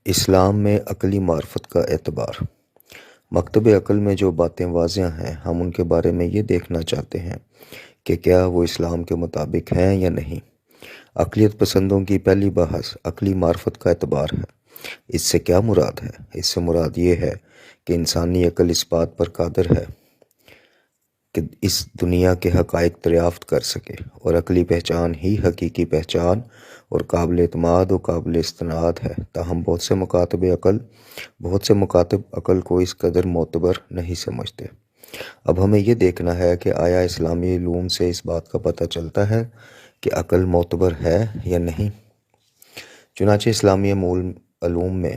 اسلام میں عقلی معرفت کا اعتبار۔ مکتب عقل میں جو باتیں واضح ہیں ہم ان کے بارے میں یہ دیکھنا چاہتے ہیں کہ کیا وہ اسلام کے مطابق ہیں یا نہیں۔ عقلیت پسندوں کی پہلی بحث عقلی معرفت کا اعتبار ہے۔ اس سے کیا مراد ہے؟ اس سے مراد یہ ہے کہ انسانی عقل اس بات پر قادر ہے کہ اس دنیا کے حقائق دریافت کر سکے، اور عقلی پہچان ہی حقیقی پہچان اور قابل اعتماد و قابل استناد ہے۔ تاہم بہت سے مکاتب عقل کو اس قدر معتبر نہیں سمجھتے۔ اب ہمیں یہ دیکھنا ہے کہ آیا اسلامی علوم سے اس بات کا پتہ چلتا ہے کہ عقل معتبر ہے یا نہیں۔ چنانچہ اسلامی علوم میں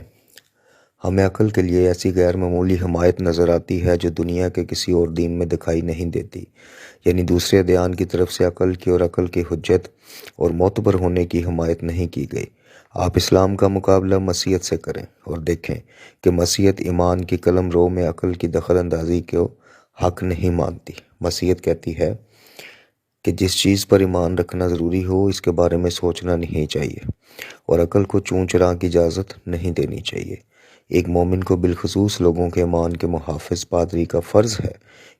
ہمیں عقل کے لیے ایسی غیر معمولی حمایت نظر آتی ہے جو دنیا کے کسی اور دین میں دکھائی نہیں دیتی، یعنی دوسرے ادیان کی طرف سے عقل کی اور عقل کی حجت اور معتبر ہونے کی حمایت نہیں کی گئی۔ آپ اسلام کا مقابلہ مسیحیت سے کریں اور دیکھیں کہ مسیحیت ایمان کی قلم رو میں عقل کی دخل اندازی کو حق نہیں مانتی۔ مسیحیت کہتی ہے کہ جس چیز پر ایمان رکھنا ضروری ہو اس کے بارے میں سوچنا نہیں چاہیے، اور عقل کو چون چرا کی اجازت نہیں دینی چاہیے۔ ایک مومن کو بالخصوص لوگوں کے ایمان کے محافظ پادری کا فرض ہے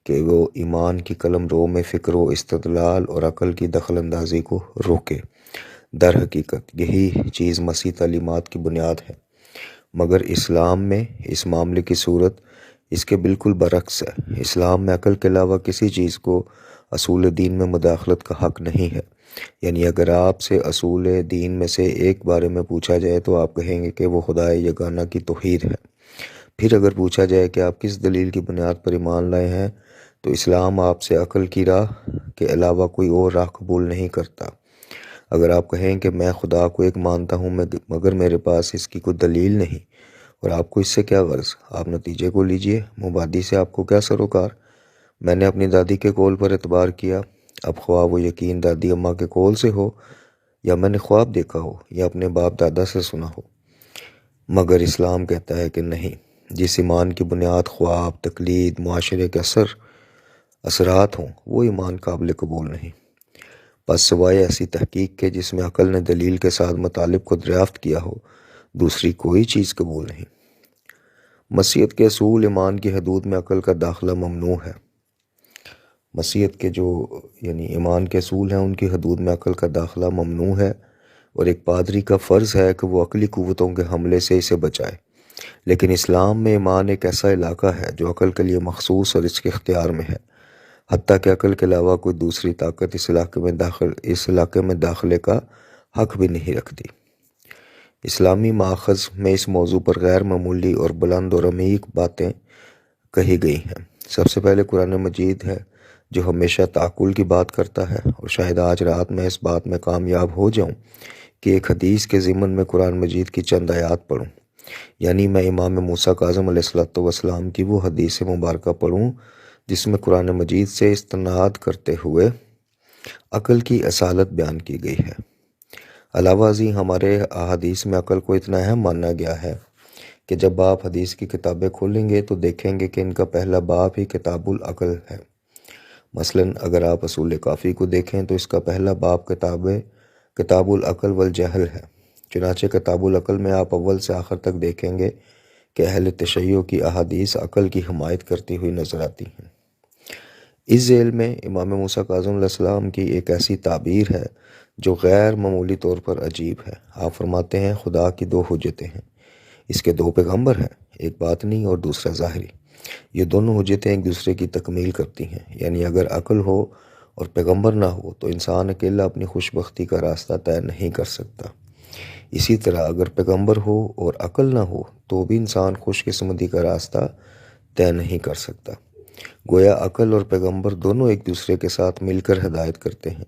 کہ وہ ایمان کی قلم رو میں فکر و استدلال اور عقل کی دخل اندازی کو روکے۔ در حقیقت یہی چیز مسیح تعلیمات کی بنیاد ہے، مگر اسلام میں اس معاملے کی صورت اس کے بالکل برعکس ہے۔ اسلام میں عقل کے علاوہ کسی چیز کو اصول دین میں مداخلت کا حق نہیں ہے، یعنی اگر آپ سے اصول دین میں سے ایک بارے میں پوچھا جائے تو آپ کہیں گے کہ وہ خدائے یگانہ کی توحید ہے۔ پھر اگر پوچھا جائے کہ آپ کس دلیل کی بنیاد پر ایمان لائے ہیں تو اسلام آپ سے عقل کی راہ کے علاوہ کوئی اور راہ قبول نہیں کرتا۔ اگر آپ کہیں کہ میں خدا کو ایک مانتا ہوں مگر میرے پاس اس کی کوئی دلیل نہیں، اور آپ کو اس سے کیا غرض، آپ نتیجے کو لیجئے، مبادی سے آپ کو کیا سروکار۔ میں نے اپنی دادی کے قول پر اعتبار کیا، اب خواہ وہ یقین دادی اماں کے قول سے ہو یا میں نے خواب دیکھا ہو یا اپنے باپ دادا سے سنا ہو، مگر اسلام کہتا ہے کہ نہیں، جس ایمان کی بنیاد خواب، تقلید، معاشرے کے اثرات ہوں وہ ایمان قابل قبول نہیں۔ بس سوائے ایسی تحقیق کے جس میں عقل نے دلیل کے ساتھ مطالب کو دریافت کیا ہو، دوسری کوئی چیز قبول نہیں۔ مسیحیت کے اصول ایمان کی حدود میں عقل کا داخلہ ممنوع ہے۔ مسیحیت کے جو ایمان کے اصول ہیں ان کی حدود میں عقل کا داخلہ ممنوع ہے، اور ایک پادری کا فرض ہے کہ وہ عقلی قوتوں کے حملے سے اسے بچائے۔ لیکن اسلام میں ایمان ایک ایسا علاقہ ہے جو عقل کے لیے مخصوص اور اس کے اختیار میں ہے، حتیٰ کہ عقل کے علاوہ کوئی دوسری طاقت اس علاقے میں داخلے کا حق بھی نہیں رکھتی۔ اسلامی ماخذ میں اس موضوع پر غیر معمولی اور بلند اور عمیق باتیں کہی گئی ہیں۔ سب سے پہلے قرآن مجید ہے جو ہمیشہ تعقل کی بات کرتا ہے، اور شاید آج رات میں اس بات میں کامیاب ہو جاؤں کہ ایک حدیث کے ضمن میں قرآن مجید کی چند آیات پڑھوں، یعنی میں امام موسیٰ کاظم علیہ السلام کی وہ حدیث مبارکہ پڑھوں جس میں قرآن مجید سے استناد کرتے ہوئے عقل کی اصالت بیان کی گئی ہے۔ علاوہ ازیں ہمارے احادیث میں عقل کو اتنا اہم مانا گیا ہے کہ جب آپ حدیث کی کتابیں کھولیں گے تو دیکھیں گے کہ ان کا پہلا باب ہی کتاب العقل ہے۔ مثلاً اگر آپ اصول کافی کو دیکھیں تو اس کا پہلا باب کتاب العقل والجہل ہے۔ چنانچہ کتاب العقل میں آپ اول سے آخر تک دیکھیں گے کہ اہل تشیع کی احادیث عقل کی حمایت کرتی ہوئی نظر آتی ہیں۔ اس ذیل میں امام موسیٰ کاظم علیہ السلام کی ایک ایسی تعبیر ہے جو غیر معمولی طور پر عجیب ہے۔ آپ فرماتے ہیں خدا کی دو حجتیں ہیں، اس کے دو پیغمبر ہیں، ایک باطنی اور دوسرا ظاہری۔ یہ دونوں حجتیں ایک دوسرے کی تکمیل کرتی ہیں، یعنی اگر عقل ہو اور پیغمبر نہ ہو تو انسان اکیلا اپنی خوش بختی کا راستہ طے نہیں کر سکتا۔ اسی طرح اگر پیغمبر ہو اور عقل نہ ہو تو بھی انسان خوش قسمتی کا راستہ طے نہیں کر سکتا۔ گویا عقل اور پیغمبر دونوں ایک دوسرے کے ساتھ مل کر ہدایت کرتے ہیں،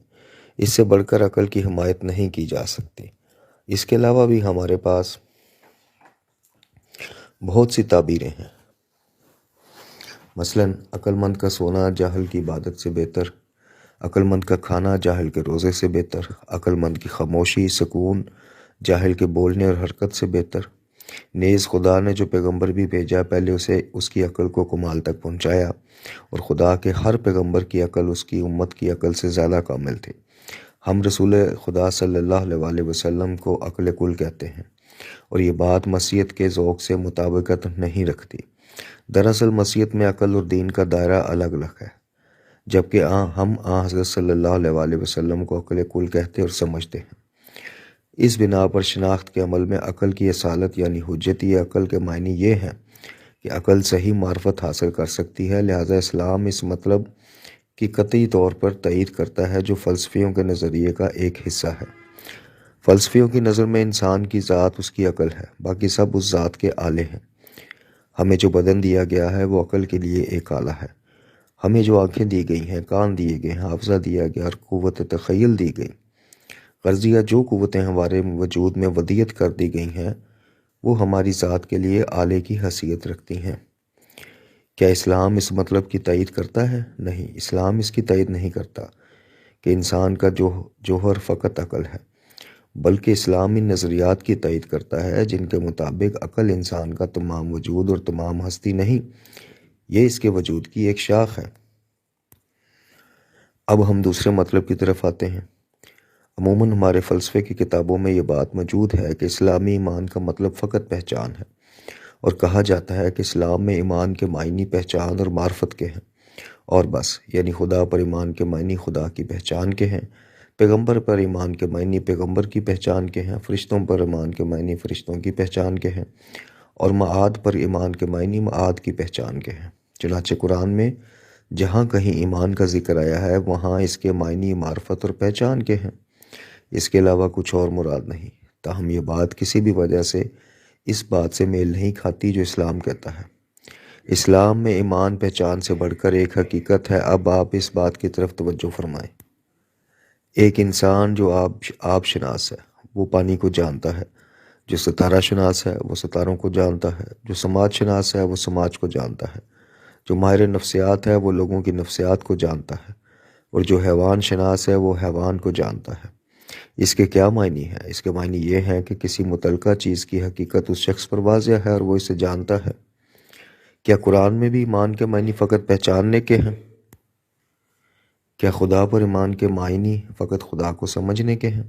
اس سے بڑھ کر عقل کی حمایت نہیں کی جا سکتی۔ اس کے علاوہ بھی ہمارے پاس بہت سی تعبیریں ہیں۔ مثلاً عقل مند کا سونا جاہل کی عبادت سے بہتر، عقل مند کا کھانا جاہل کے روزے سے بہتر، عقل مند کی خاموشی سکون جاہل کے بولنے اور حرکت سے بہتر۔ نیز خدا نے جو پیغمبر بھی بھیجا پہلے اسے اس کی عقل کو کمال تک پہنچایا، اور خدا کے ہر پیغمبر کی عقل اس کی امت کی عقل سے زیادہ کامل تھی۔ ہم رسول خدا صلی اللہ علیہ وسلم کو عقل کل کہتے ہیں، اور یہ بات مسیحیت کے ذوق سے مطابقت نہیں رکھتی۔ دراصل مسیحیت میں عقل اور دین کا دائرہ الگ الگ ہے، جبکہ ہم حضرت صلی اللہ علیہ وسلم کو عقل کل کہتے اور سمجھتے ہیں۔ اس بنا پر شناخت کے عمل میں عقل کی اصالت یعنی حجتی عقل کے معنی یہ ہیں کہ عقل صحیح معرفت حاصل کر سکتی ہے، لہذا اسلام اس مطلب کی قطعی طور پر تائید کرتا ہے جو فلسفیوں کے نظریے کا ایک حصہ ہے۔ فلسفیوں کی نظر میں انسان کی ذات اس کی عقل ہے، باقی سب اس ذات کے آلے ہیں۔ ہمیں جو بدن دیا گیا ہے وہ عقل کے لیے ایک آلہ ہے۔ ہمیں جو آنکھیں دی گئی ہیں، کان دیے گئے ہیں، حافظہ دیا گیا اور قوت تخیل دی گئی، غرضیہ جو قوتیں ہمارے وجود میں ودیت کر دی گئی ہیں وہ ہماری ذات کے لیے آلے کی حیثیت رکھتی ہیں۔ کیا اسلام اس مطلب کی تائید کرتا ہے؟ نہیں، اسلام اس کی تائید نہیں کرتا کہ انسان کا جوہر فقط عقل ہے، بلکہ اسلام ان نظریات کی تائید کرتا ہے جن کے مطابق عقل انسان کا تمام وجود اور تمام ہستی نہیں، یہ اس کے وجود کی ایک شاخ ہے۔ اب ہم دوسرے مطلب کی طرف آتے ہیں۔ عموماً ہمارے فلسفے کی کتابوں میں یہ بات موجود ہے کہ اسلامی ایمان کا مطلب فقط پہچان ہے، اور کہا جاتا ہے کہ اسلام میں ایمان کے معنی پہچان اور معرفت کے ہیں، اور بس، یعنی خدا پر ایمان کے معنی خدا کی پہچان کے ہیں، پیغمبر پر ایمان کے معنی پیغمبر کی پہچان کے ہیں، فرشتوں پر ایمان کے معنی فرشتوں کی پہچان کے ہیں، اور معاد پر ایمان کے معنی معاد کی پہچان کے ہیں۔ چنانچہ قرآن میں جہاں کہیں ایمان کا ذکر آیا ہے وہاں اس کے معنی معرفت اور پہچان کے ہیں، اس کے علاوہ کچھ اور مراد نہیں۔ تاہم یہ بات کسی بھی وجہ سے اس بات سے میل نہیں کھاتی جو اسلام کہتا ہے۔ اسلام میں ایمان پہچان سے بڑھ کر ایک حقیقت ہے۔ اب آپ اس بات کی طرف توجہ فرمائیں۔ ایک انسان جو آب شناس ہے وہ پانی کو جانتا ہے، جو ستارہ شناس ہے وہ ستاروں کو جانتا ہے، جو سماج شناس ہے وہ سماج کو جانتا ہے، جو ماہر نفسیات ہے وہ لوگوں کی نفسیات کو جانتا ہے، اور جو حیوان شناس ہے وہ حیوان کو جانتا ہے۔ اس کے کیا معنی ہے؟ اس کے معنی یہ ہیں کہ کسی متعلقہ چیز کی حقیقت اس شخص پر واضح ہے اور وہ اسے جانتا ہے۔ کیا قرآن میں بھی ایمان کے معنی فقط پہچاننے کے ہیں؟ کیا خدا پر ایمان کے معنی فقط خدا کو سمجھنے کے ہیں؟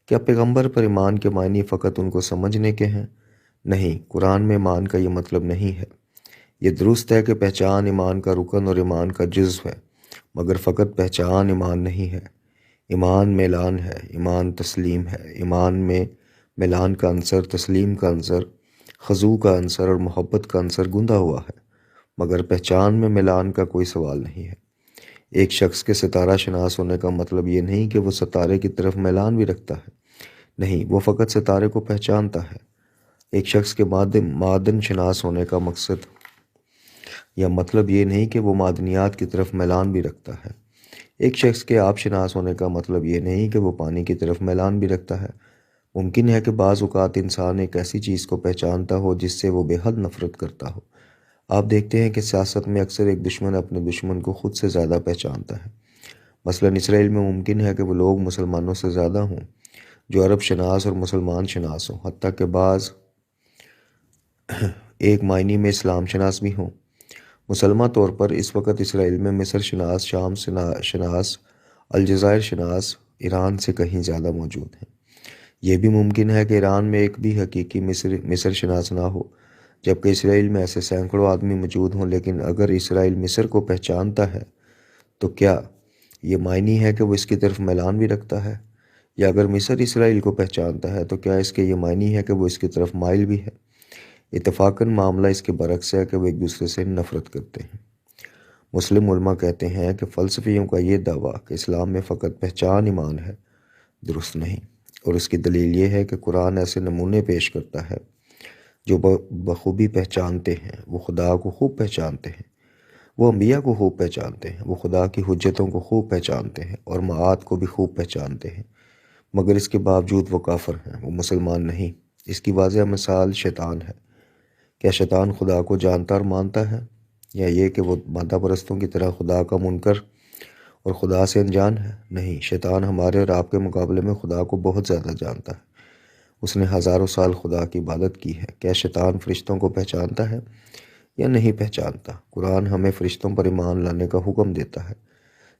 کیا پیغمبر پر ایمان کے معنی فقط ان کو سمجھنے کے ہیں؟ نہیں، قرآن میں ایمان کا یہ مطلب نہیں ہے۔ یہ درست ہے کہ پہچان ایمان کا رکن اور ایمان کا جزو ہے، مگر فقط پہچان ایمان نہیں ہے۔ ایمان میلان ہے، ایمان تسلیم ہے، ایمان میں میلان کا عنصر، تسلیم کا عنصر، خضوع کا عنصر اور محبت کا عنصر گندا ہوا ہے، مگر پہچان میں میلان کا کوئی سوال نہیں ہے۔ ایک شخص کے ستارہ شناس ہونے کا مطلب یہ نہیں کہ وہ ستارے کی طرف میلان بھی رکھتا ہے، نہیں، وہ فقط ستارے کو پہچانتا ہے۔ ایک شخص کے معدن شناس ہونے کا مقصد یا مطلب یہ نہیں کہ وہ معدنیات کی طرف میلان بھی رکھتا ہے۔ ایک شخص کے آب شناس ہونے کا مطلب یہ نہیں کہ وہ پانی کی طرف میلان بھی رکھتا ہے۔ ممکن ہے کہ بعض اوقات انسان ایک ایسی چیز کو پہچانتا ہو جس سے وہ بے حد نفرت کرتا ہو۔ آپ دیکھتے ہیں کہ سیاست میں اکثر ایک دشمن اپنے دشمن کو خود سے زیادہ پہچانتا ہے۔ مثلاً اسرائیل میں ممکن ہے کہ وہ لوگ مسلمانوں سے زیادہ ہوں جو عرب شناس اور مسلمان شناس ہوں، حتیٰ کہ بعض ایک معنی میں اسلام شناس بھی ہوں۔ مسلمہ طور پر اس وقت اسرائیل میں مصر شناس، شام شناس، الجزائر شناس ایران سے کہیں زیادہ موجود ہیں۔ یہ بھی ممکن ہے کہ ایران میں ایک بھی حقیقی مصر شناس نہ ہو، جبکہ اسرائیل میں ایسے سینکڑوں آدمی موجود ہوں۔ لیکن اگر اسرائیل مصر کو پہچانتا ہے تو کیا یہ معنی ہے کہ وہ اس کی طرف میلان بھی رکھتا ہے؟ یا اگر مصر اسرائیل کو پہچانتا ہے تو کیا اس کے یہ معنی ہے کہ وہ اس کی طرف مائل بھی ہے؟ اتفاقاً معاملہ اس کے برعکس ہے کہ وہ ایک دوسرے سے نفرت کرتے ہیں۔ مسلم علماء کہتے ہیں کہ فلسفیوں کا یہ دعویٰ کہ اسلام میں فقط پہچان ایمان ہے درست نہیں، اور اس کی دلیل یہ ہے کہ قرآن ایسے نمونے پیش کرتا ہے جو بخوبی پہچانتے ہیں۔ وہ خدا کو خوب پہچانتے ہیں، وہ انبیاء کو خوب پہچانتے ہیں، وہ خدا کی حجتوں کو خوب پہچانتے ہیں اور معاد کو بھی خوب پہچانتے ہیں، مگر اس کے باوجود وہ کافر ہیں، وہ مسلمان نہیں۔ اس کی واضح مثال شیطان ہے۔ کیا شیطان خدا کو جانتا اور مانتا ہے، یا یہ کہ وہ مادہ پرستوں کی طرح خدا کا منکر اور خدا سے انجان ہے؟ نہیں، شیطان ہمارے اور آپ کے مقابلے میں خدا کو بہت زیادہ جانتا ہے۔ اس نے ہزاروں سال خدا کی عبادت کی ہے۔ کیا شیطان فرشتوں کو پہچانتا ہے یا نہیں پہچانتا؟ قرآن ہمیں فرشتوں پر ایمان لانے کا حکم دیتا ہے،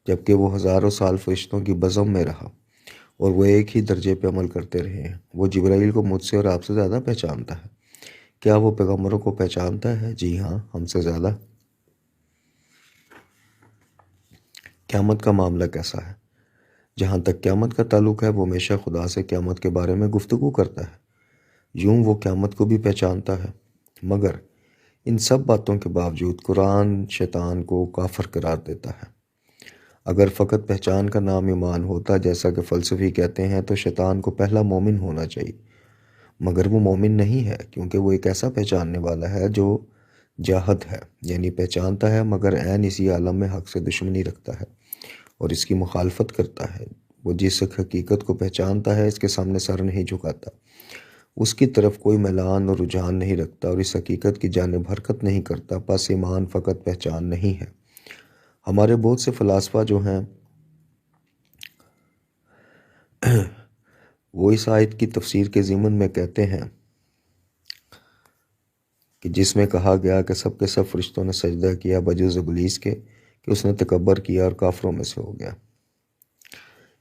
جبکہ وہ ہزاروں سال فرشتوں کی بزم میں رہا۔ اور وہ ایک ہی درجے پہ عمل کرتے رہے ہیں۔ وہ جبرائیل کو مجھ سے اور آپ سے زیادہ پہچانتا ہے۔ کیا وہ پیغمبروں کو پہچانتا ہے؟ جی ہاں، ہم سے زیادہ۔ قیامت کا معاملہ کیسا ہے؟ جہاں تک قیامت کا تعلق ہے، وہ ہمیشہ خدا سے قیامت کے بارے میں گفتگو کرتا ہے۔ یوں وہ قیامت کو بھی پہچانتا ہے، مگر ان سب باتوں کے باوجود قرآن شیطان کو کافر قرار دیتا ہے۔ اگر فقط پہچان کا نام ایمان ہوتا، جیسا کہ فلسفی کہتے ہیں، تو شیطان کو پہلا مومن ہونا چاہیے، مگر وہ مومن نہیں ہے، کیونکہ وہ ایک ایسا پہچاننے والا ہے جو جاہد ہے، یعنی پہچانتا ہے مگر عین اسی عالم میں حق سے دشمنی رکھتا ہے اور اس کی مخالفت کرتا ہے۔ وہ جس حقیقت کو پہچانتا ہے، اس کے سامنے سر نہیں جھکاتا، اس کی طرف کوئی میلان اور رجحان نہیں رکھتا اور اس حقیقت کی جانب حرکت نہیں کرتا۔ پس ایمان فقط پہچان نہیں ہے۔ ہمارے بہت سے فلاسفہ جو ہیں وہ اس آیت کی تفسیر کے ضمن میں کہتے ہیں کہ جس میں کہا گیا کہ سب کے سب فرشتوں نے سجدہ کیا بجز ابلیس کے، کہ اس نے تکبر کیا اور کافروں میں سے ہو گیا۔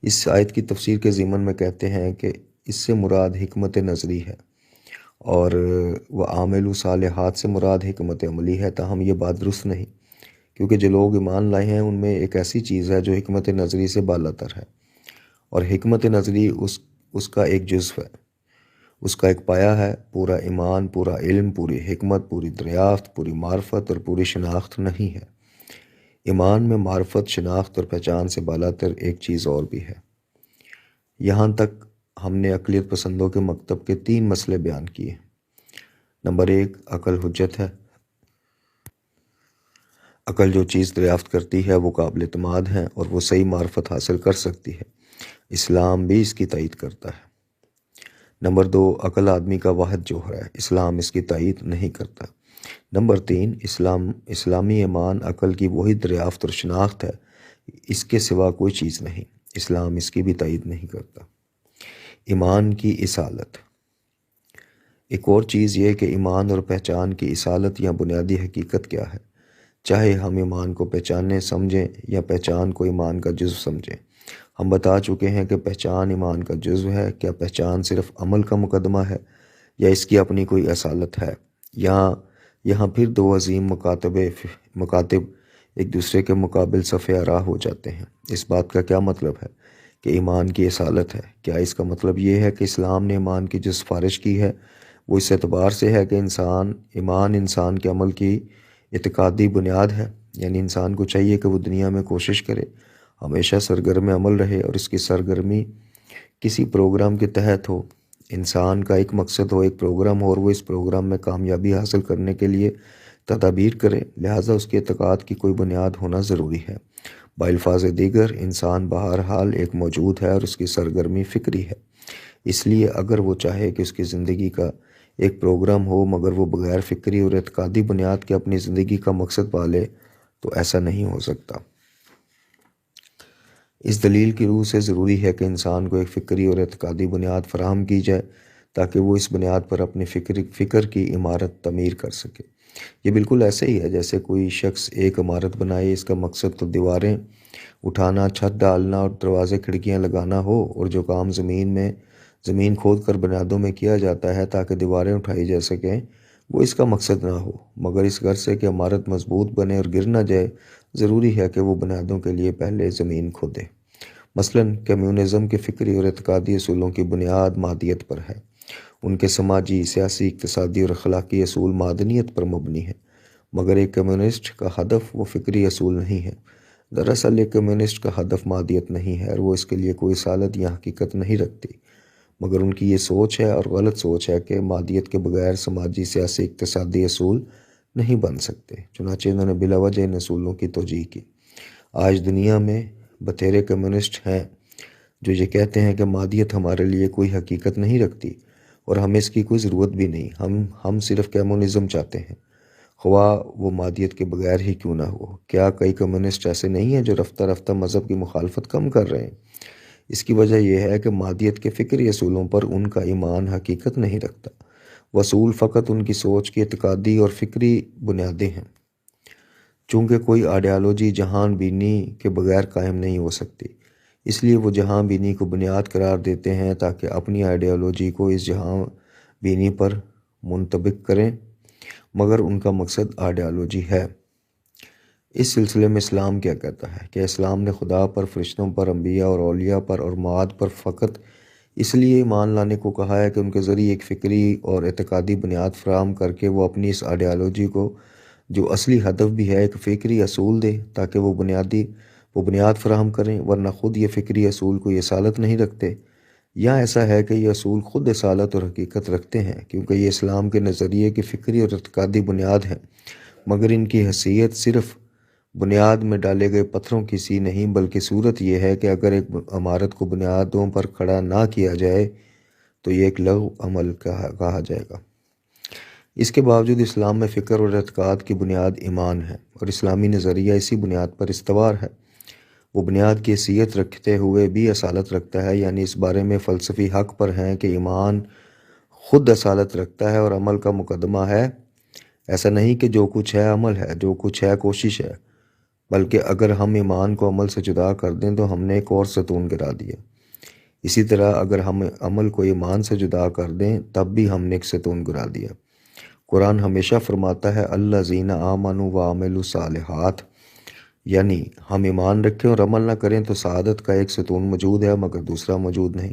اس آیت کی تفسیر کے ضمن میں کہتے ہیں کہ اس سے مراد حکمت نظری ہے اور وہ عامل صالحات سے مراد حکمت عملی ہے، تاہم یہ بات درست نہیں، کیونکہ جو لوگ ایمان لائے ہیں ان میں ایک ایسی چیز ہے جو حکمت نظری سے بالا تر ہے، اور حکمت نظری اس کا ایک جزو ہے، اس کا ایک پایہ ہے۔ پورا ایمان، پورا علم، پوری حکمت، پوری دریافت، پوری معرفت اور پوری شناخت نہیں ہے۔ ایمان میں معرفت، شناخت اور پہچان سے بالا تر ایک چیز اور بھی ہے۔ یہاں تک ہم نے عقلیت پسندوں کے مکتب کے 3 مسئلے بیان کیے۔ نمبر 1، عقل حجت ہے۔ عقل جو چیز دریافت کرتی ہے وہ قابل اعتماد ہے اور وہ صحیح معرفت حاصل کر سکتی ہے۔ اسلام بھی اس کی تائید کرتا ہے۔ نمبر 2، عقل آدمی کا واحد جوہر ہے، اسلام اس کی تائید نہیں کرتا۔ نمبر 3، اسلامی ایمان عقل کی وہی دریافت اور شناخت ہے، اس کے سوا کوئی چیز نہیں، اسلام اس کی بھی تائید نہیں کرتا۔ ایمان کی اصالت۔ ایک اور چیز یہ کہ ایمان اور پہچان کی اصالت یا بنیادی حقیقت کیا ہے، چاہے ہم ایمان کو پہچاننے سمجھیں یا پہچان کو ایمان کا جزو سمجھیں۔ ہم بتا چکے ہیں کہ پہچان ایمان کا جزو ہے۔ کیا پہچان صرف عمل کا مقدمہ ہے یا اس کی اپنی کوئی اصالت ہے؟ یہاں پھر 2 عظیم مکاتب ایک دوسرے کے مقابل صف آراء ہو جاتے ہیں۔ اس بات کا کیا مطلب ہے کہ ایمان کی اصالت ہے؟ کیا اس کا مطلب یہ ہے کہ اسلام نے ایمان کی جو سفارش کی ہے وہ اس اعتبار سے ہے کہ ایمان انسان کے عمل کی اعتقادی بنیاد ہے، یعنی انسان کو چاہیے کہ وہ دنیا میں کوشش کرے، ہمیشہ سرگرم عمل رہے اور اس کی سرگرمی کسی پروگرام کے تحت ہو۔ انسان کا ایک مقصد ہو، ایک پروگرام ہو، اور وہ اس پروگرام میں کامیابی حاصل کرنے کے لیے تدابیر کرے، لہٰذا اس کے اعتقاد کی کوئی بنیاد ہونا ضروری ہے۔ بالفاظ دیگر، انسان بہرحال ایک موجود ہے اور اس کی سرگرمی فکری ہے۔ اس لیے اگر وہ چاہے کہ اس کی زندگی کا ایک پروگرام ہو مگر وہ بغیر فکری اور اعتقادی بنیاد کے اپنی زندگی کا مقصد پالے تو ایسا نہیں ہو سکتا۔ اس دلیل کی روح سے ضروری ہے کہ انسان کو ایک فکری اور اعتقادی بنیاد فراہم کی جائے تاکہ وہ اس بنیاد پر اپنی فکر کی عمارت تعمیر کر سکے۔ یہ بالکل ایسے ہی ہے جیسے کوئی شخص ایک عمارت بنائے، اس کا مقصد تو دیواریں اٹھانا، چھت ڈالنا اور دروازے کھڑکیاں لگانا ہو، اور جو کام زمین کھود کر بنیادوں میں کیا جاتا ہے تاکہ دیواریں اٹھائی جا سکیں، وہ اس کا مقصد نہ ہو، مگر اس غرض سے کہ عمارت مضبوط بنے اور گر نہ جائے ضروری ہے کہ وہ بنیادوں کے لیے پہلے زمین کھودے۔ مثلاً کمیونزم کے فکری اور اعتقادی اصولوں کی بنیاد مادیت پر ہے، ان کے سماجی، سیاسی، اقتصادی اور اخلاقی اصول معدنیت پر مبنی ہیں، مگر ایک کمیونسٹ کا ہدف وہ فکری اصول نہیں ہے۔ دراصل ایک کمیونسٹ کا ہدف مادیت نہیں ہے اور وہ اس کے لیے کوئی اصالت یا حقیقت نہیں رکھتی، مگر ان کی یہ سوچ ہے اور غلط سوچ ہے کہ مادیت کے بغیر سماجی، سیاسی، اقتصادی اصول نہیں بن سکتے، چنانچہ انہوں نے بلا وجہ ان اصولوں کی توجیہ کی۔ آج دنیا میں بتھیرے کمیونسٹ ہیں جو یہ کہتے ہیں کہ مادیت ہمارے لیے کوئی حقیقت نہیں رکھتی اور ہمیں اس کی کوئی ضرورت بھی نہیں، ہم صرف کمیونزم چاہتے ہیں، خواہ وہ مادیت کے بغیر ہی کیوں نہ ہو۔ کیا کئی کمیونسٹ ایسے نہیں ہیں جو رفتہ رفتہ مذہب کی مخالفت کم کر رہے ہیں؟ اس کی وجہ یہ ہے کہ مادیت کے فکری اصولوں پر ان کا ایمان حقیقت نہیں رکھتا، وہ اصول فقط ان کی سوچ کی اعتقادی اور فکری بنیادیں ہیں۔ چونکہ کوئی آئیڈیالوجی جہان بینی کے بغیر قائم نہیں ہو سکتی، اس لیے وہ جہاں بینی کو بنیاد قرار دیتے ہیں تاکہ اپنی آئیڈیالوجی کو اس جہاں بینی پر منطبق کریں، مگر ان کا مقصد آئیڈیالوجی ہے۔ اس سلسلے میں اسلام کیا کہتا ہے کہ اسلام نے خدا پر، فرشتوں پر، انبیاء اور اولیاء پر اور معاد پر فقط اس لیے ایمان لانے کو کہا ہے کہ ان کے ذریعے ایک فکری اور اعتقادی بنیاد فراہم کر کے وہ اپنی اس آئیڈیالوجی کو، جو اصلی ہدف بھی ہے، ایک فکری اصول دے تاکہ وہ بنیاد فراہم کریں، ورنہ خود یہ فکری اصول کوئی اصالت نہیں رکھتے، یا ایسا ہے کہ یہ اصول خود اصالت اور حقیقت رکھتے ہیں، کیونکہ یہ اسلام کے نظریے کی فکری اور اعتقادی بنیاد ہیں، مگر ان کی حیثیت صرف بنیاد میں ڈالے گئے پتھروں کی سی نہیں، بلکہ صورت یہ ہے کہ اگر ایک عمارت کو بنیادوں پر کھڑا نہ کیا جائے تو یہ ایک لغو عمل کہا جائے گا۔ اس کے باوجود اسلام میں فکر اور اعتقاد کی بنیاد ایمان ہے، اور اسلامی نظریہ اسی بنیاد پر استوار ہے۔ وہ بنیاد کی حیثیت رکھتے ہوئے بھی اصالت رکھتا ہے، یعنی اس بارے میں فلسفی حق پر ہیں کہ ایمان خود اصالت رکھتا ہے اور عمل کا مقدمہ ہے۔ ایسا نہیں کہ جو کچھ ہے عمل ہے، جو کچھ ہے کوشش ہے، بلکہ اگر ہم ایمان کو عمل سے جدا کر دیں تو ہم نے ایک اور ستون گرا دیا۔ اسی طرح اگر ہم عمل کو ایمان سے جدا کر دیں تب بھی ہم نے ایک ستون گرا دیا۔ قرآن ہمیشہ فرماتا ہے الذین آمنوا وعملوا الصالحات، یعنی ہم ایمان رکھیں اور عمل نہ کریں تو سعادت کا ایک ستون موجود ہے مگر دوسرا موجود نہیں،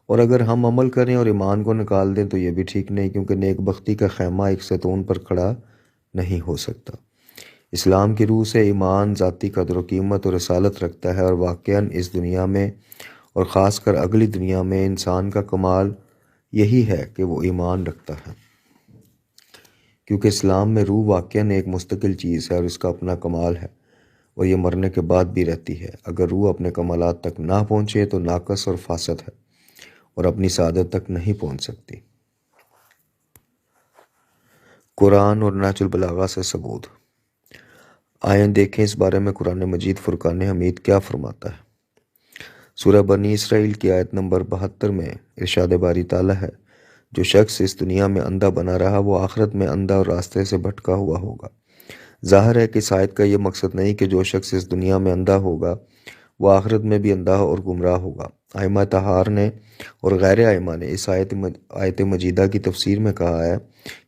اور اگر ہم عمل کریں اور ایمان کو نکال دیں تو یہ بھی ٹھیک نہیں، کیونکہ نیک بختی کا خیمہ ایک ستون پر کھڑا نہیں ہو سکتا۔ اسلام کی روح سے ایمان ذاتی قدر و قیمت اور رسالت رکھتا ہے، اور واقعاً اس دنیا میں اور خاص کر اگلی دنیا میں انسان کا کمال یہی ہے کہ وہ ایمان رکھتا ہے، کیونکہ اسلام میں روح واقعاً ایک مستقل چیز ہے اور اس کا اپنا کمال ہے، اور یہ مرنے کے بعد بھی رہتی ہے۔ اگر روح اپنے کمالات تک نہ پہنچے تو ناقص اور فاسد ہے اور اپنی سعادت تک نہیں پہنچ سکتی۔ قرآن اور نہج البلاغہ سے ثبوت۔ آئیں دیکھیں اس بارے میں قرآن مجید فرقان حمید کیا فرماتا ہے۔ سورہ بنی اسرائیل کی آیت نمبر 72 میں ارشاد باری تعالیٰ ہے، جو شخص اس دنیا میں اندھا بنا رہا وہ آخرت میں اندھا اور راستے سے بھٹکا ہوا ہوگا۔ ظاہر ہے کہ اس آیت کا یہ مقصد نہیں کہ جو شخص اس دنیا میں اندھا ہوگا وہ آخرت میں بھی اندھا اور گمراہ ہوگا۔ ائمہ طہار نے اور غیر ائمہ نے اس آیت مجیدہ کی تفسیر میں کہا ہے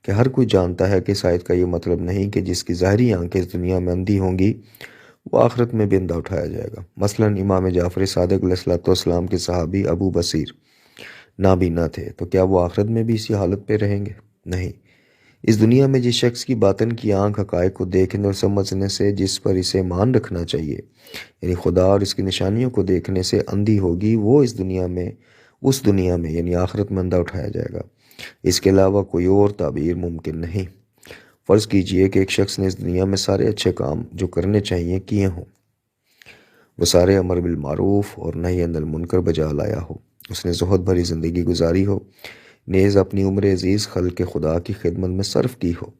کہ ہر کوئی جانتا ہے کہ اس آیت کا یہ مطلب نہیں کہ جس کی ظاہری آنکھیں اس دنیا میں اندھی ہوں گی وہ آخرت میں بھی اندھا اٹھایا جائے گا۔ مثلاً امام جعفر صادق علیہ السلام کے صحابی ابو بصیر نابینا تھے، تو کیا وہ آخرت میں بھی اسی حالت پہ رہیں گے؟ نہیں۔ اس دنیا میں جس شخص کی باطن کی آنکھ حقائق کو دیکھنے اور سمجھنے سے جس پر اسے مان رکھنا چاہیے، یعنی خدا اور اس کی نشانیوں کو دیکھنے سے اندھی ہوگی، وہ اس دنیا میں یعنی آخرت میں اندھا اٹھایا جائے گا۔ اس کے علاوہ کوئی اور تعبیر ممکن نہیں۔ فرض کیجئے کہ ایک شخص نے اس دنیا میں سارے اچھے کام جو کرنے چاہیے کیے ہوں، وہ سارے امر بالمعروف اور نہی عن المنکر بجا لایا ہو، اس نے زہد بھری زندگی گزاری ہو، نیز اپنی عمر عزیز خلق خدا کی خدمت میں صرف کی ہو،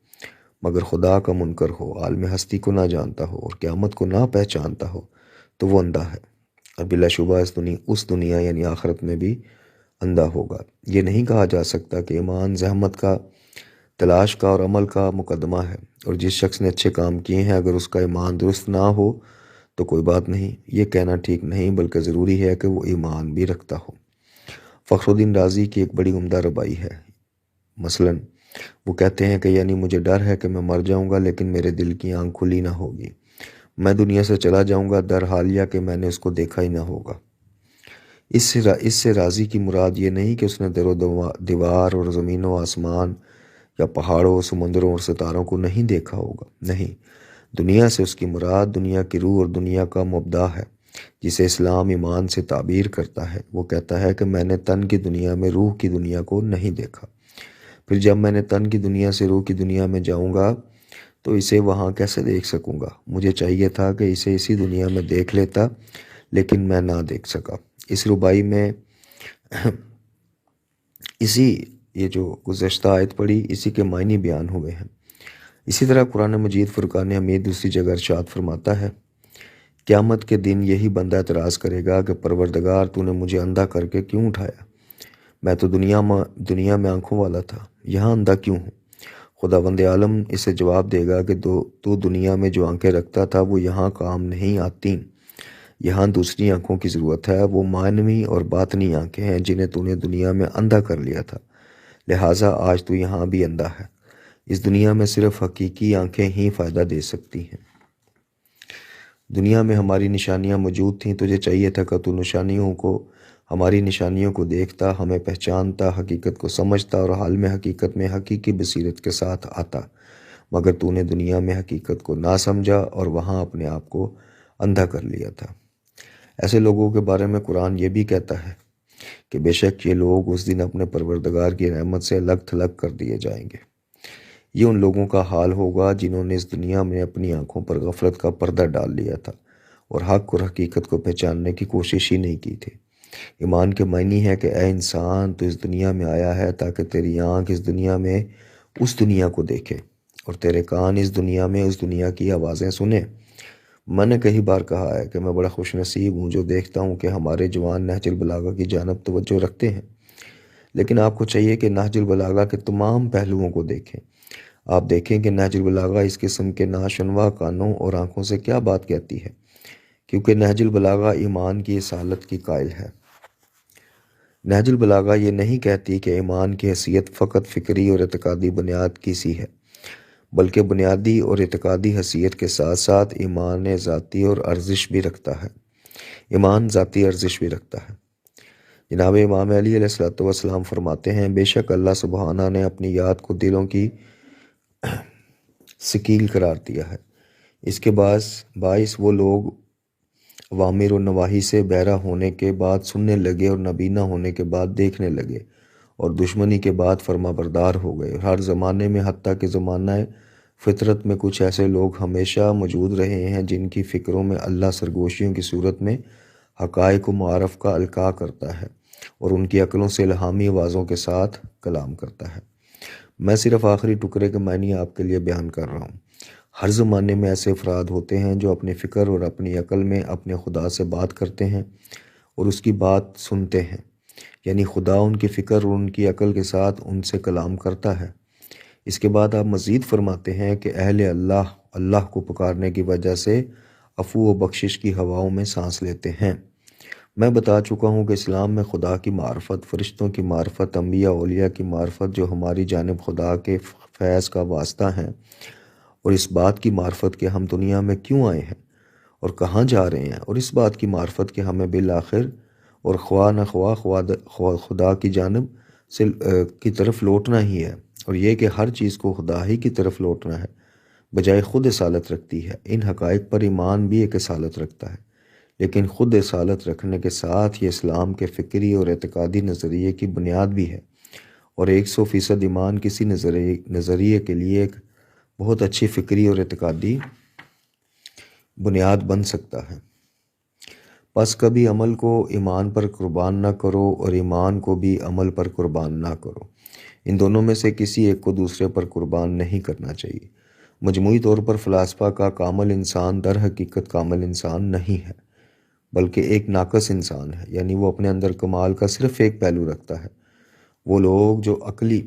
مگر خدا کا منکر ہو، عالم ہستی کو نہ جانتا ہو اور قیامت کو نہ پہچانتا ہو، تو وہ اندھا ہے، اور بلا شبہ اس دنیا یعنی آخرت میں بھی اندھا ہوگا۔ یہ نہیں کہا جا سکتا کہ ایمان زحمت کا، تلاش کا اور عمل کا مقدمہ ہے، اور جس شخص نے اچھے کام کیے ہیں اگر اس کا ایمان درست نہ ہو تو کوئی بات نہیں، یہ کہنا ٹھیک نہیں، بلکہ ضروری ہے کہ وہ ایمان بھی رکھتا ہو۔ فخر الدین رازی کی ایک بڑی عمدہ ربائی ہے۔ مثلاً وہ کہتے ہیں کہ یعنی مجھے ڈر ہے کہ میں مر جاؤں گا لیکن میرے دل کی آنکھ کھلی نہ ہوگی، میں دنیا سے چلا جاؤں گا در حالیہ کہ میں نے اس کو دیکھا ہی نہ ہوگا۔ اس سے راضی کی مراد یہ نہیں کہ اس نے در و دیوار اور زمین و آسمان یا پہاڑوں، سمندروں اور ستاروں کو نہیں دیکھا ہوگا، نہیں، دنیا سے اس کی مراد دنیا کی روح اور دنیا کا مبدا ہے، جسے اسلام ایمان سے تعبیر کرتا ہے۔ وہ کہتا ہے کہ میں نے تن کی دنیا میں روح کی دنیا کو نہیں دیکھا، پھر جب میں نے تن کی دنیا سے روح کی دنیا میں جاؤں گا تو اسے وہاں کیسے دیکھ سکوں گا؟ مجھے چاہیے تھا کہ اسے اسی دنیا میں دیکھ لیتا، لیکن میں نہ دیکھ سکا۔ اس ربائی میں یہ جو گزشتہ آیت پڑھی اسی کے معنی بیان ہوئے ہیں۔ اسی طرح قرآن مجید فرقان حمید دوسری جگہ ارشاد فرماتا ہے، قیامت کے دن یہی بندہ اعتراض کرے گا کہ پروردگار تو نے مجھے اندھا کر کے کیوں اٹھایا؟ میں تو دنیا میں آنکھوں والا تھا، یہاں اندھا کیوں ہوں؟ خداوند عالم اسے جواب دے گا کہ تو دنیا میں جو آنکھیں رکھتا تھا وہ یہاں کام نہیں آتی، یہاں دوسری آنکھوں کی ضرورت ہے، وہ معنوی اور باطنی آنکھیں ہیں جنہیں تو نے دنیا میں اندھا کر لیا تھا، لہٰذا آج تو یہاں بھی اندھا ہے۔ اس دنیا میں صرف حقیقی آنکھیں ہی فائدہ دے سکتی ہیں۔ دنیا میں ہماری نشانیاں موجود تھیں، تجھے چاہیے تھا کہ تو ہماری نشانیوں کو دیکھتا، ہمیں پہچانتا، حقیقت کو سمجھتا اور حال میں حقیقت میں حقیقی بصیرت کے ساتھ آتا، مگر تو نے دنیا میں حقیقت کو نہ سمجھا اور وہاں اپنے آپ کو اندھا کر لیا تھا۔ ایسے لوگوں کے بارے میں قرآن یہ بھی کہتا ہے کہ بے شک یہ لوگ اس دن اپنے پروردگار کی رحمت سے الگ تھلگ کر دیے جائیں گے۔ یہ ان لوگوں کا حال ہوگا جنہوں نے اس دنیا میں اپنی آنکھوں پر غفلت کا پردہ ڈال لیا تھا اور حق اور حقیقت کو پہچاننے کی کوشش ہی نہیں کی تھی۔ ایمان کے معنی ہے کہ اے انسان، تو اس دنیا میں آیا ہے تاکہ تیری آنکھ اس دنیا میں اس دنیا کو دیکھے اور تیرے کان اس دنیا میں اس دنیا کی آوازیں سنے۔ میں نے کئی بار کہا ہے کہ میں بڑا خوش نصیب ہوں جو دیکھتا ہوں کہ ہمارے جوان نہج البلاغہ کی جانب توجہ رکھتے ہیں، لیکن آپ کو چاہیے کہ نہج البلاغہ کے تمام پہلوؤں کو دیکھیں۔ آپ دیکھیں کہ نہج البلاغہ اس قسم کے ناشنوا کانوں اور آنکھوں سے کیا بات کہتی ہے، کیونکہ نہج البلاغہ ایمان کی اصالت کی قائل ہے۔ نہج البلاغہ یہ نہیں کہتی کہ ایمان کی حیثیت فقط فکری اور اعتقادی بنیاد کی سی ہے، بلکہ بنیادی اور اعتقادی حیثیت کے ساتھ ساتھ ایمان ذاتی اور ارزش بھی رکھتا ہے۔ ایمان ذاتی ارزش بھی رکھتا ہے۔ جناب امام علی علیہ السلام فرماتے ہیں، بے شک اللہ سبحانہ نے اپنی یاد کو دلوں کی ثقیل قرار دیا ہے۔ اس کے باعث وہ لوگ اوامر و نواہی سے بہرہ ہونے کے بعد سننے لگے اور نابینا ہونے کے بعد دیکھنے لگے اور دشمنی کے بعد فرما بردار ہو گئے۔ ہر زمانے میں حتیٰ کہ زمانہ فطرت میں کچھ ایسے لوگ ہمیشہ موجود رہے ہیں جن کی فکروں میں اللہ سرگوشیوں کی صورت میں حقائق و معارف کا القاء کرتا ہے اور ان کی عقلوں سے الہامی آوازوں کے ساتھ کلام کرتا ہے۔ میں صرف آخری ٹکڑے کے معنی آپ کے لیے بیان کر رہا ہوں۔ ہر زمانے میں ایسے افراد ہوتے ہیں جو اپنی فکر اور اپنی عقل میں اپنے خدا سے بات کرتے ہیں اور اس کی بات سنتے ہیں، یعنی خدا ان کی فکر اور ان کی عقل کے ساتھ ان سے کلام کرتا ہے۔ اس کے بعد آپ مزید فرماتے ہیں کہ اہل اللہ کو پکارنے کی وجہ سے عفو و بخشش کی ہواؤں میں سانس لیتے ہیں۔ میں بتا چکا ہوں کہ اسلام میں خدا کی معرفت، فرشتوں کی معرفت، انبیاء اولیاء کی معرفت جو ہماری جانب خدا کے فیض کا واسطہ ہیں، اور اس بات کی معرفت کہ ہم دنیا میں کیوں آئے ہیں اور کہاں جا رہے ہیں، اور اس بات کی معرفت کہ ہمیں بالآخر اور خواہ نہ خواہ خدا کی جانب سے کی طرف لوٹنا ہی ہے، اور یہ کہ ہر چیز کو خدا ہی کی طرف لوٹنا ہے بجائے خود اصالت رکھتی ہے۔ ان حقائق پر ایمان بھی ایک اصالت رکھتا ہے، لیکن خود اصالت رکھنے کے ساتھ یہ اسلام کے فکری اور اعتقادی نظریے کی بنیاد بھی ہے، اور 100% ایمان کسی نظریے کے لیے ایک بہت اچھی فکری اور اعتقادی بنیاد بن سکتا ہے۔ پس کبھی عمل کو ایمان پر قربان نہ کرو اور ایمان کو بھی عمل پر قربان نہ کرو۔ ان دونوں میں سے کسی ایک کو دوسرے پر قربان نہیں کرنا چاہیے۔ مجموعی طور پر فلاسفہ کا کامل انسان در حقیقت کامل انسان نہیں ہے، بلکہ ایک ناقص انسان ہے، یعنی وہ اپنے اندر کمال کا صرف ایک پہلو رکھتا ہے۔ وہ لوگ جو عقلی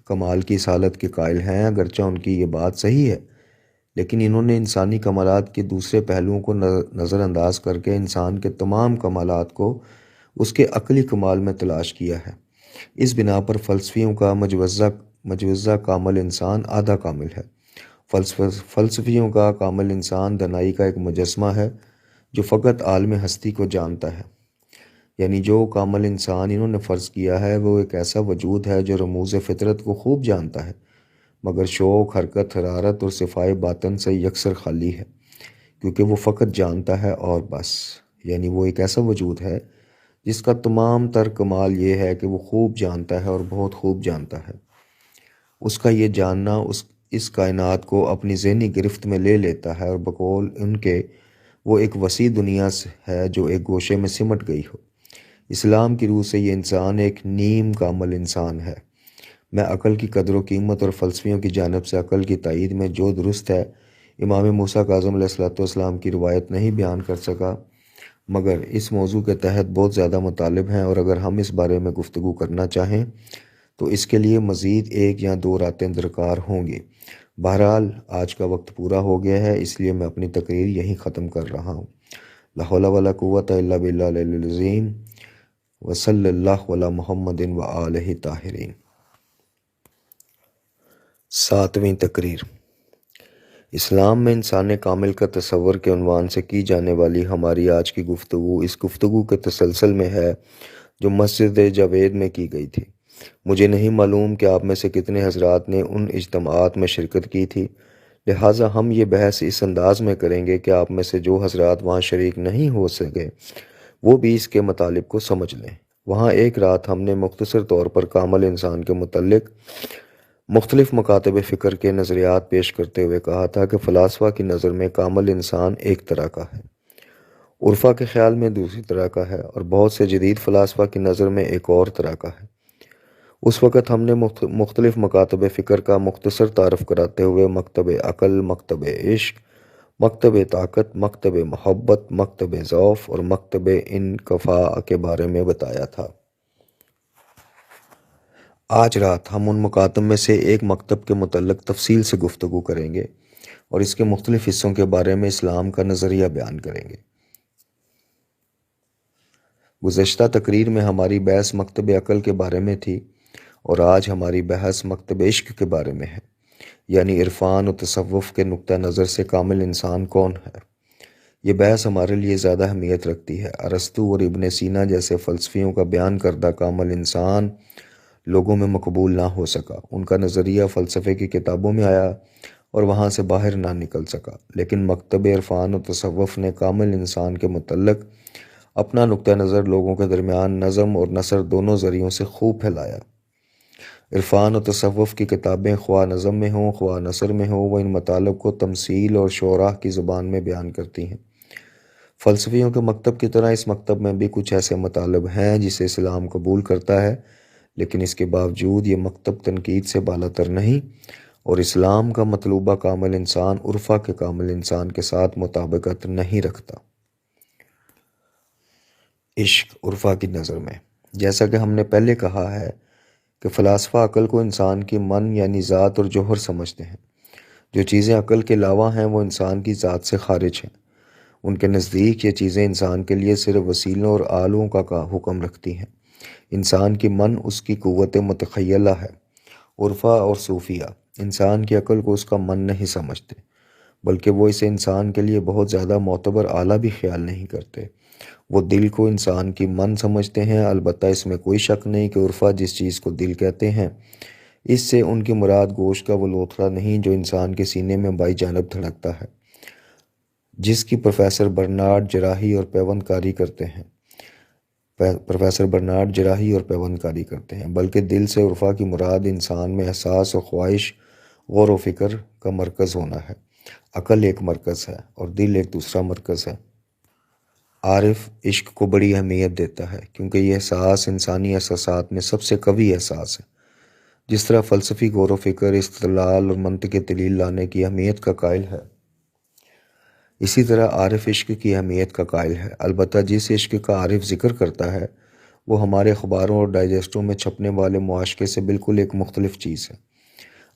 کمال کی اصالت کے قائل ہیں، اگرچہ ان کی یہ بات صحیح ہے، لیکن انہوں نے انسانی کمالات کے دوسرے پہلوؤں کو نظر انداز کر کے انسان کے تمام کمالات کو اس کے عقلی کمال میں تلاش کیا ہے۔ اس بنا پر فلسفیوں کا مجوزہ کامل انسان آدھا کامل ہے۔ فلسفیوں کا کامل انسان دانائی کا ایک مجسمہ ہے جو فقط عالم ہستی کو جانتا ہے، یعنی جو کامل انسان انہوں نے فرض کیا ہے وہ ایک ایسا وجود ہے جو رموز فطرت کو خوب جانتا ہے، مگر شوق، حرکت، حرارت اور صفائے باطن سے یکسر خالی ہے، کیونکہ وہ فقط جانتا ہے اور بس۔ یعنی وہ ایک ایسا وجود ہے جس کا تمام تر کمال یہ ہے کہ وہ خوب جانتا ہے اور بہت خوب جانتا ہے۔ اس کا یہ جاننا اس کائنات کو اپنی ذہنی گرفت میں لے لیتا ہے، اور بقول ان کے وہ ایک وسیع دنیا ہے جو ایک گوشے میں سمٹ گئی ہو۔ اسلام کی روح سے یہ انسان ایک نیم کامل انسان ہے۔ میں عقل کی قدر و قیمت اور فلسفیوں کی جانب سے عقل کی تائید میں جو درست ہے امام موسیٰ کاظم علیہ السلام کی روایت نہیں بیان کر سکا، مگر اس موضوع کے تحت بہت زیادہ مطالب ہیں، اور اگر ہم اس بارے میں گفتگو کرنا چاہیں تو اس کے لیے مزید 1 یا 2 راتیں درکار ہوں گی۔ بہرحال آج کا وقت پورا ہو گیا ہے، اس لیے میں اپنی تقریر یہیں ختم کر رہا ہوں۔ لا حول ولا قوۃ الا باللہ العلی العظیم وصلی اللہ علی محمد و آلہ طاہرین۔ 7ویں تقریر۔ اسلام میں انسان کامل کا تصور کے عنوان سے کی جانے والی ہماری آج کی گفتگو اس گفتگو کے تسلسل میں ہے جو مسجد جاوید میں کی گئی تھی۔ مجھے نہیں معلوم کہ آپ میں سے کتنے حضرات نے ان اجتماعات میں شرکت کی تھی، لہٰذا ہم یہ بحث اس انداز میں کریں گے کہ آپ میں سے جو حضرات وہاں شریک نہیں ہو سکے وہ بھی اس کے مطالب کو سمجھ لیں۔ وہاں ایک رات ہم نے مختصر طور پر کامل انسان کے متعلق مختلف مکاتب فکر کے نظریات پیش کرتے ہوئے کہا تھا کہ فلاسفہ کی نظر میں کامل انسان ایک طرح کا ہے، عرفا کے خیال میں دوسری طرح کا ہے، اور بہت سے جدید فلاسفہ کی نظر میں ایک اور طرح کا ہے۔ اس وقت ہم نے مختلف مکاتب فکر کا مختصر تعارف کراتے ہوئے مکتب عقل، مکتب عشق، مکتب طاقت، مکتب محبت، مکتب ضعف اور مکتب انکفاء کے بارے میں بتایا تھا۔ آج رات ہم ان مکاتب میں سے ایک مکتب کے متعلق تفصیل سے گفتگو کریں گے اور اس کے مختلف حصوں کے بارے میں اسلام کا نظریہ بیان کریں گے۔ گزشتہ تقریر میں ہماری بحث مکتب عقل کے بارے میں تھی اور آج ہماری بحث مکتب عشق کے بارے میں ہے، یعنی عرفان و تصوف کے نقطہ نظر سے کامل انسان کون ہے۔ یہ بحث ہمارے لیے زیادہ اہمیت رکھتی ہے۔ ارسطو اور ابن سینا جیسے فلسفیوں کا بیان کردہ کامل انسان لوگوں میں مقبول نہ ہو سکا۔ ان کا نظریہ فلسفے کی کتابوں میں آیا اور وہاں سے باہر نہ نکل سکا، لیکن مکتب عرفان و تصوف نے کامل انسان کے متعلق اپنا نقطہ نظر لوگوں کے درمیان نظم اور نثر دونوں ذریعوں سے خوب پھیلایا۔ عرفان و تصوف کی کتابیں خواہ نظم میں ہوں خواہ نثر میں ہوں، وہ ان مطالب کو تمثیل اور شعراء کی زبان میں بیان کرتی ہیں۔ فلسفیوں کے مکتب کی طرح اس مکتب میں بھی کچھ ایسے مطالب ہیں جسے اسلام قبول کرتا ہے، لیکن اس کے باوجود یہ مکتب تنقید سے بالاتر نہیں اور اسلام کا مطلوبہ کامل انسان عرفا کے کامل انسان کے ساتھ مطابقت نہیں رکھتا۔ عشق عرفا کی نظر میں، جیسا کہ ہم نے پہلے کہا ہے کہ فلاسفہ عقل کو انسان کی من یعنی ذات اور جوہر سمجھتے ہیں۔ جو چیزیں عقل کے علاوہ ہیں وہ انسان کی ذات سے خارج ہیں۔ ان کے نزدیک یہ چیزیں انسان کے لیے صرف وسیلوں اور آلوں کا حکم رکھتی ہیں۔ انسان کی من اس کی قوت متخیلہ ہے۔ عرفا اور صوفیہ انسان کی عقل کو اس کا من نہیں سمجھتے، بلکہ وہ اسے انسان کے لیے بہت زیادہ معتبر آلہ بھی خیال نہیں کرتے۔ وہ دل کو انسان کی من سمجھتے ہیں۔ البتہ اس میں کوئی شک نہیں کہ عرفا جس چیز کو دل کہتے ہیں، اس سے ان کی مراد گوشت کا وہ لوتھڑا نہیں جو انسان کے سینے میں بائیں جانب دھڑکتا ہے، جس کی پروفیسر برنارڈ جراحی اور پیوند کاری کرتے ہیں، بلکہ دل سے عرفا کی مراد انسان میں احساس و خواہش، غور و فکر کا مرکز ہونا ہے۔ عقل ایک مرکز ہے اور دل ایک دوسرا مرکز ہے۔ عارف عشق کو بڑی اہمیت دیتا ہے کیونکہ یہ احساس انسانی احساسات میں سب سے قوی احساس ہے۔ جس طرح فلسفی غور و فکر، استدلال اور منطق دلیل لانے کی اہمیت کا قائل ہے، اسی طرح عارف عشق کی اہمیت کا قائل ہے۔ البتہ جس عشق کا عارف ذکر کرتا ہے وہ ہمارے اخباروں اور ڈائجسٹوں میں چھپنے والے معاشقے سے بالکل ایک مختلف چیز ہے۔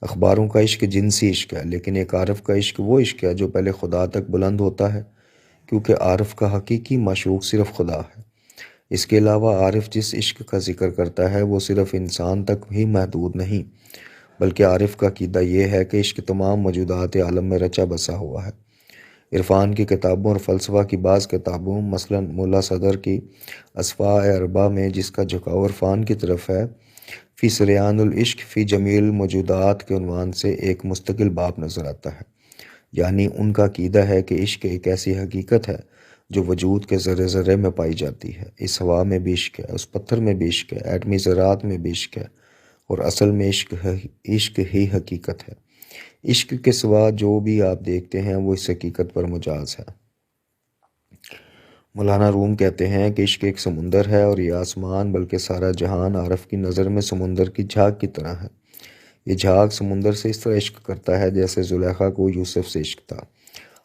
اخباروں کا عشق جنسی عشق ہے، لیکن ایک عارف کا عشق وہ عشق ہے جو پہلے خدا تک بلند ہوتا ہے، کیونکہ عارف کا حقیقی معشوق صرف خدا ہے۔ اس کے علاوہ عارف جس عشق کا ذکر کرتا ہے وہ صرف انسان تک ہی محدود نہیں، بلکہ عارف کا عقیدہ یہ ہے کہ عشق تمام موجودات عالم میں رچا بسا ہوا ہے۔ عرفان کی کتابوں اور فلسفہ کی بعض کتابوں، مثلاً ملا صدر کی اصفاء اربع میں جس کا جھکاؤ عرفان کی طرف ہے، فی سریان العشق فی جمیع الموجودات کے عنوان سے ایک مستقل باب نظر آتا ہے۔ یعنی ان کا عقیدہ ہے کہ عشق ایک ایسی حقیقت ہے جو وجود کے ذرے ذرے میں پائی جاتی ہے۔ اس ہوا میں بھی عشق ہے، اس پتھر میں بھی عشق ہے، ایٹمی ذرات میں بھی عشق ہے، اور اصل میں عشق ہی حقیقت ہے۔ عشق کے سوا جو بھی آپ دیکھتے ہیں وہ اس حقیقت پر مجاز ہے۔ مولانا روم کہتے ہیں کہ عشق ایک سمندر ہے اور یہ آسمان بلکہ سارا جہان عارف کی نظر میں سمندر کی جھاگ کی طرح ہے۔ یہ جھاگ سمندر سے اس طرح عشق کرتا ہے جیسے زلیخا کو یوسف سے عشق تھا۔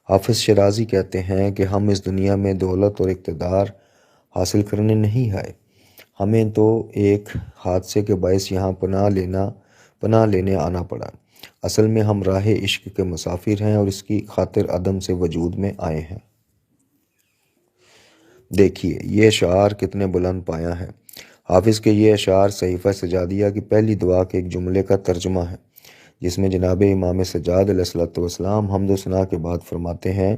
حافظ شیرازی کہتے ہیں کہ ہم اس دنیا میں دولت اور اقتدار حاصل کرنے نہیں آئے، ہمیں تو ایک حادثے کے باعث یہاں پناہ لینے آنا پڑا۔ اصل میں ہم راہ عشق کے مسافر ہیں اور اس کی خاطر عدم سے وجود میں آئے ہیں۔ دیکھیے یہ اشعار کتنے بلند پایا ہیں۔ حافظ کے یہ اشعار صحیفہ سجادیہ کی پہلی دعا کے ایک جملے کا ترجمہ ہے، جس میں جناب امام سجاد علیہ الصلوۃ والسلام حمد و ثنا کے بعد فرماتے ہیں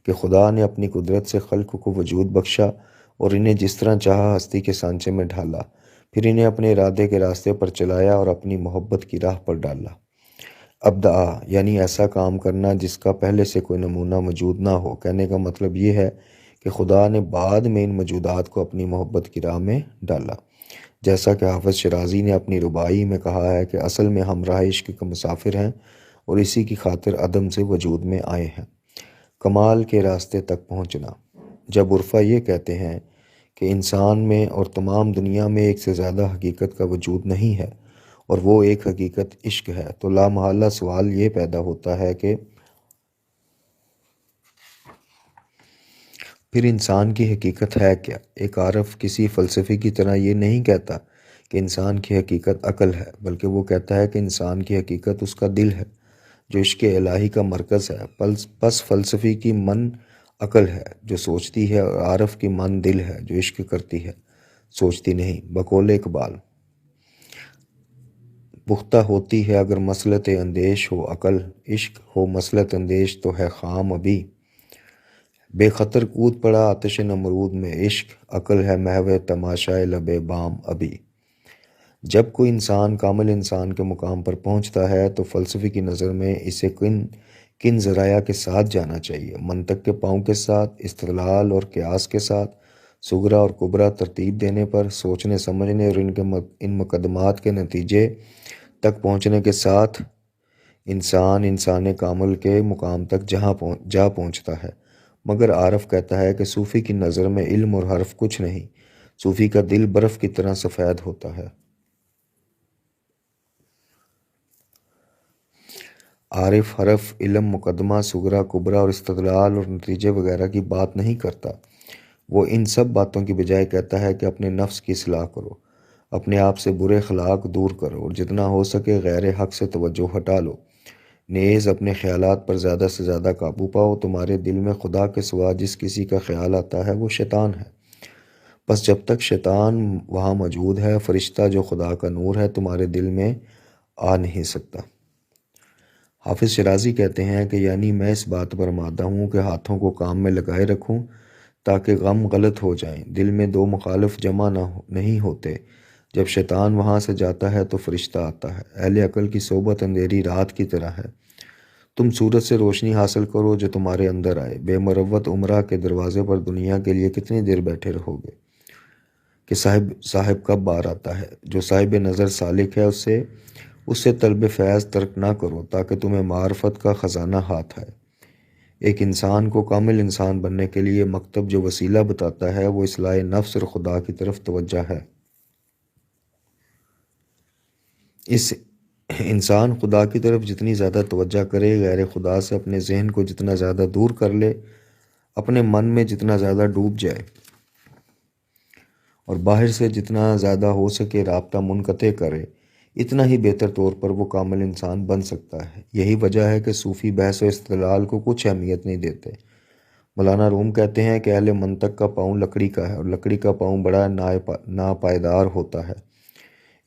کہ خدا نے اپنی قدرت سے خلق کو وجود بخشا اور انہیں جس طرح چاہا ہستی کے سانچے میں ڈھالا، پھر انہیں اپنے ارادے کے راستے پر چلایا اور اپنی محبت کی راہ پر ڈالا۔ ابدعا یعنی ایسا کام کرنا جس کا پہلے سے کوئی نمونہ موجود نہ ہو۔ کہنے کا مطلب یہ ہے کہ خدا نے بعد میں ان موجودات کو اپنی محبت کی راہ میں ڈالا، جیسا کہ حافظ شیرازی نے اپنی رباعی میں کہا ہے کہ اصل میں ہم راہ عشق کے مسافر ہیں اور اسی کی خاطر عدم سے وجود میں آئے ہیں۔ کمال کے راستے تک پہنچنا۔ جب عرفا یہ کہتے ہیں کہ انسان میں اور تمام دنیا میں ایک سے زیادہ حقیقت کا وجود نہیں ہے اور وہ ایک حقیقت عشق ہے، تو لامحالہ سوال یہ پیدا ہوتا ہے کہ پھر انسان کی حقیقت ہے کیا؟ ایک عارف کسی فلسفی کی طرح یہ نہیں کہتا کہ انسان کی حقیقت عقل ہے، بلکہ وہ کہتا ہے کہ انسان کی حقیقت اس کا دل ہے، جو عشق الہی کا مرکز ہے۔ پس فلسفی کی من عقل ہے جو سوچتی ہے، اور عارف کی من دل ہے جو عشق کرتی ہے، سوچتی نہیں۔ بقول اقبال، پختہ ہوتی ہے اگر مسلط اندیش ہو عقل، عشق ہو مسلط اندیش تو ہے خام ابھی۔ بے خطر کود پڑا آتش نمرود میں عشق، عقل ہے محو تماشائے لب بام ابھی۔ جب کوئی انسان کامل انسان کے مقام پر پہنچتا ہے تو فلسفی کی نظر میں اسے کن ذرائع کے ساتھ جانا چاہیے؟ منطق کے پاؤں کے ساتھ، استدلال اور قیاس کے ساتھ، صغرا اور کبرا ترتیب دینے پر، سوچنے سمجھنے اور ان مقدمات کے نتیجے تک پہنچنے کے ساتھ انسان کامل کے مقام تک جا پہنچتا ہے۔ مگر عارف کہتا ہے کہ صوفی کی نظر میں علم اور حرف کچھ نہیں، صوفی کا دل برف کی طرح سفید ہوتا ہے۔ عارف حرف، علم، مقدمہ، صغرا، کبرا اور استدلال اور نتیجے وغیرہ کی بات نہیں کرتا۔ وہ ان سب باتوں کی بجائے کہتا ہے کہ اپنے نفس کی اصلاح کرو، اپنے آپ سے برے اخلاق دور کرو اور جتنا ہو سکے غیر حق سے توجہ ہٹا لو۔ نیز اپنے خیالات پر زیادہ سے زیادہ قابو پاؤ۔ تمہارے دل میں خدا کے سوا جس کسی کا خیال آتا ہے وہ شیطان ہے۔ بس جب تک شیطان وہاں موجود ہے، فرشتہ جو خدا کا نور ہے تمہارے دل میں آ نہیں سکتا۔ حافظ شیرازی کہتے ہیں کہ یعنی میں اس بات پر آمادہ ہوں کہ ہاتھوں کو کام میں لگائے رکھوں تاکہ غم غلط ہو جائیں۔ دل میں دو مخالف جمع نہیں ہوتے۔ جب شیطان وہاں سے جاتا ہے تو فرشتہ آتا ہے۔ اہل عقل کی صحبت اندھیری رات کی طرح ہے۔ تم سورج سے روشنی حاصل کرو جو تمہارے اندر آئے۔ بے مروت عمرہ کے دروازے پر دنیا کے لیے کتنی دیر بیٹھے رہو گے کہ صاحب کب بار آتا ہے؟ جو صاحب نظر سالک ہے اس سے طلب فیض ترک نہ کرو تاکہ تمہیں معرفت کا خزانہ ہاتھ آئے۔ ایک انسان کو کامل انسان بننے کے لیے مکتب جو وسیلہ بتاتا ہے وہ اصلاح نفس اور خدا کی طرف توجہ ہے۔ اس انسان خدا کی طرف جتنی زیادہ توجہ کرے، غیر خدا سے اپنے ذہن کو جتنا زیادہ دور کر لے، اپنے من میں جتنا زیادہ ڈوب جائے اور باہر سے جتنا زیادہ ہو سکے رابطہ منقطع کرے، اتنا ہی بہتر طور پر وہ کامل انسان بن سکتا ہے۔ یہی وجہ ہے کہ صوفی بحث و استدلال کو کچھ اہمیت نہیں دیتے۔ مولانا روم کہتے ہیں کہ اہل منطق کا پاؤں لکڑی کا ہے اور لکڑی کا پاؤں بڑا ناپائیدار ہوتا ہے۔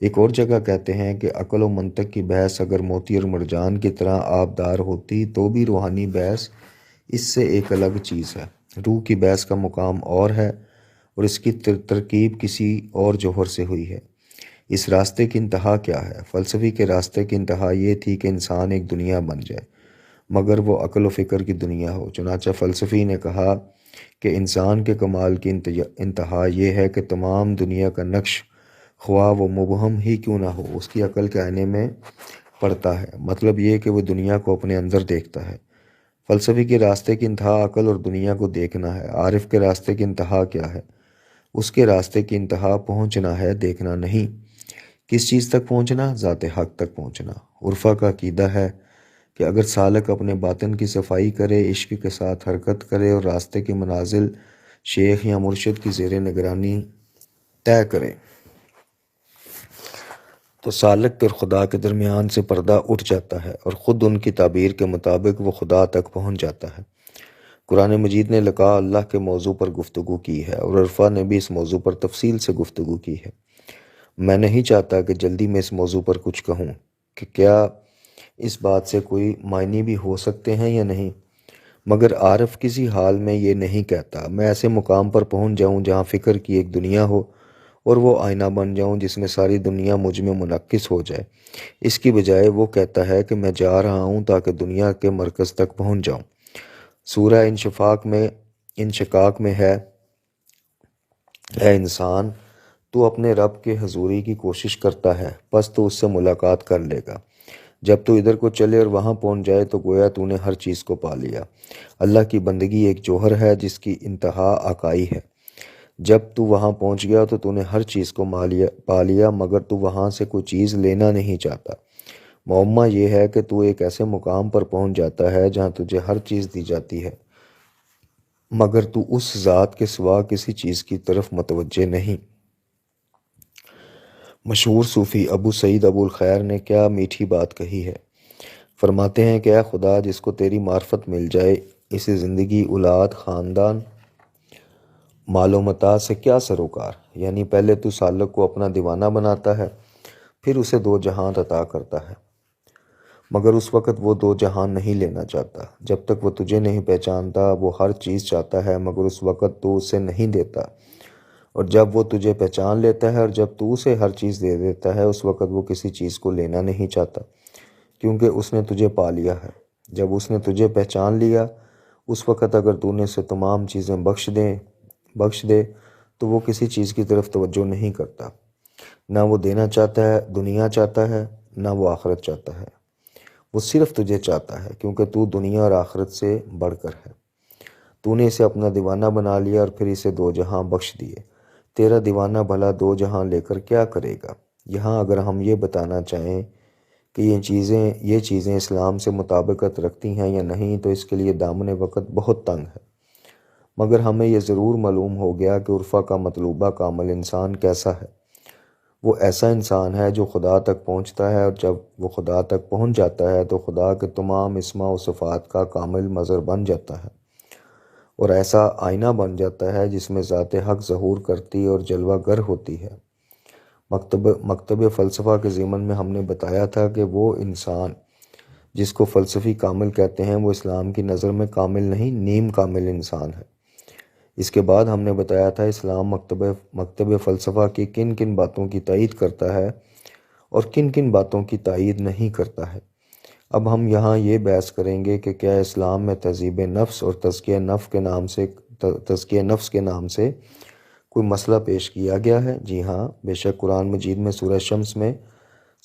ایک اور جگہ کہتے ہیں کہ عقل و منطق کی بحث اگر موتی اور مرجان کی طرح آبدار ہوتی تو بھی روحانی بحث اس سے ایک الگ چیز ہے۔ روح کی بحث کا مقام اور ہے اور اس کی ترکیب کسی اور جوہر سے ہوئی ہے۔ اس راستے کی انتہا کیا ہے؟ فلسفی کے راستے کی انتہا یہ تھی کہ انسان ایک دنیا بن جائے، مگر وہ عقل و فکر کی دنیا ہو۔ چنانچہ فلسفی نے کہا کہ انسان کے کمال کی انتہا یہ ہے کہ تمام دنیا کا نقش، خواہ وہ مبہم ہی کیوں نہ ہو، اس کی عقل کے آئینے میں پڑتا ہے۔ مطلب یہ کہ وہ دنیا کو اپنے اندر دیکھتا ہے۔ فلسفی کے راستے کی انتہا عقل اور دنیا کو دیکھنا ہے۔ عارف کے راستے کی انتہا کیا ہے؟ اس کے راستے کی انتہا پہنچنا ہے، دیکھنا نہیں۔ کس چیز تک پہنچنا؟ ذات حق تک پہنچنا۔ عرفا کا عقیدہ ہے کہ اگر سالک اپنے باطن کی صفائی کرے، عشق کے ساتھ حرکت کرے اور راستے کی منازل شیخ یا مرشد کی زیر نگرانی طے کرے تو سالک اور خدا کے درمیان سے پردہ اٹھ جاتا ہے اور خود ان کی تعبیر کے مطابق وہ خدا تک پہنچ جاتا ہے۔ قرآن مجید نے لقاء اللہ کے موضوع پر گفتگو کی ہے اور عرفا نے بھی اس موضوع پر تفصیل سے گفتگو کی ہے۔ میں نہیں چاہتا کہ جلدی میں اس موضوع پر کچھ کہوں کہ کیا اس بات سے کوئی معنی بھی ہو سکتے ہیں یا نہیں، مگر عارف کسی حال میں یہ نہیں کہتا میں ایسے مقام پر پہنچ جاؤں جہاں فکر کی ایک دنیا ہو اور وہ آئینہ بن جاؤں جس میں ساری دنیا مجھ میں منعکس ہو جائے۔ اس کی بجائے وہ کہتا ہے کہ میں جا رہا ہوں تاکہ دنیا کے مرکز تک پہنچ جاؤں۔ سورہ انشقاق میں ہے، اے انسان، تو اپنے رب کے حضوری کی کوشش کرتا ہے، پس تو اس سے ملاقات کر لے گا۔ جب تو ادھر کو چلے اور وہاں پہنچ جائے تو گویا تو نے ہر چیز کو پا لیا۔ اللہ کی بندگی ایک جوہر ہے جس کی انتہا آقائی ہے۔ جب تو وہاں پہنچ گیا تو نے ہر چیز کو پا لیا، مگر تو وہاں سے کوئی چیز لینا نہیں چاہتا۔ معمہ یہ ہے کہ تو ایک ایسے مقام پر پہنچ جاتا ہے جہاں تجھے ہر چیز دی جاتی ہے، مگر تو اس ذات کے سوا کسی چیز کی طرف متوجہ نہیں۔ مشہور صوفی ابو سعید ابو الخیر نے کیا میٹھی بات کہی ہے۔ فرماتے ہیں کہ اے خدا، جس کو تیری معرفت مل جائے، اسے زندگی، اولاد، خاندان، مال و متاع سے کیا سروکار؟ یعنی پہلے تو سالک کو اپنا دیوانہ بناتا ہے، پھر اسے دو جہان عطا کرتا ہے، مگر اس وقت وہ دو جہان نہیں لینا چاہتا۔ جب تک وہ تجھے نہیں پہچانتا وہ ہر چیز چاہتا ہے، مگر اس وقت تو اسے نہیں دیتا، اور جب وہ تجھے پہچان لیتا ہے اور جب تو اسے ہر چیز دے دیتا ہے اس وقت وہ کسی چیز کو لینا نہیں چاہتا، کیونکہ اس نے تجھے پا لیا ہے۔ جب اس نے تجھے پہچان لیا اس وقت اگر تو نے اسے تمام چیزیں بخش دے تو وہ کسی چیز کی طرف توجہ نہیں کرتا۔ نہ وہ دینا چاہتا ہے، دنیا چاہتا ہے، نہ وہ آخرت چاہتا ہے۔ وہ صرف تجھے چاہتا ہے کیونکہ تو دنیا اور آخرت سے بڑھ کر ہے۔ تو نے اسے اپنا دیوانہ بنا لیا اور پھر اسے دو جہاں بخش دیے۔ تیرا دیوانہ بھلا دو جہاں لے کر کیا کرے گا؟ یہاں اگر ہم یہ بتانا چاہیں کہ یہ چیزیں اسلام سے مطابقت رکھتی ہیں یا نہیں تو اس کے لیے دامن وقت بہت تنگ ہے، مگر ہمیں یہ ضرور معلوم ہو گیا کہ عرفہ کا مطلوبہ کامل انسان کیسا ہے۔ وہ ایسا انسان ہے جو خدا تک پہنچتا ہے، اور جب وہ خدا تک پہنچ جاتا ہے تو خدا کے تمام اسماء و صفات کا کامل مظہر بن جاتا ہے، اور ایسا آئینہ بن جاتا ہے جس میں ذات حق ظہور کرتی اور جلوہ گر ہوتی ہے۔ مکتب فلسفہ کے ضمن میں ہم نے بتایا تھا کہ وہ انسان جس کو فلسفی کامل کہتے ہیں وہ اسلام کی نظر میں کامل نہیں، نیم کامل انسان ہے۔ اس کے بعد ہم نے بتایا تھا اسلام مکتب فلسفہ کی کن کن باتوں کی تائید کرتا ہے اور کن کن باتوں کی تائید نہیں کرتا ہے۔ اب ہم یہاں یہ بحث کریں گے کہ کیا اسلام میں تہذیب نفس اور تزکیہ نفس کے نام سے کوئی مسئلہ پیش کیا گیا ہے؟ جی ہاں، بے شک قرآن مجید میں سورہ شمس میں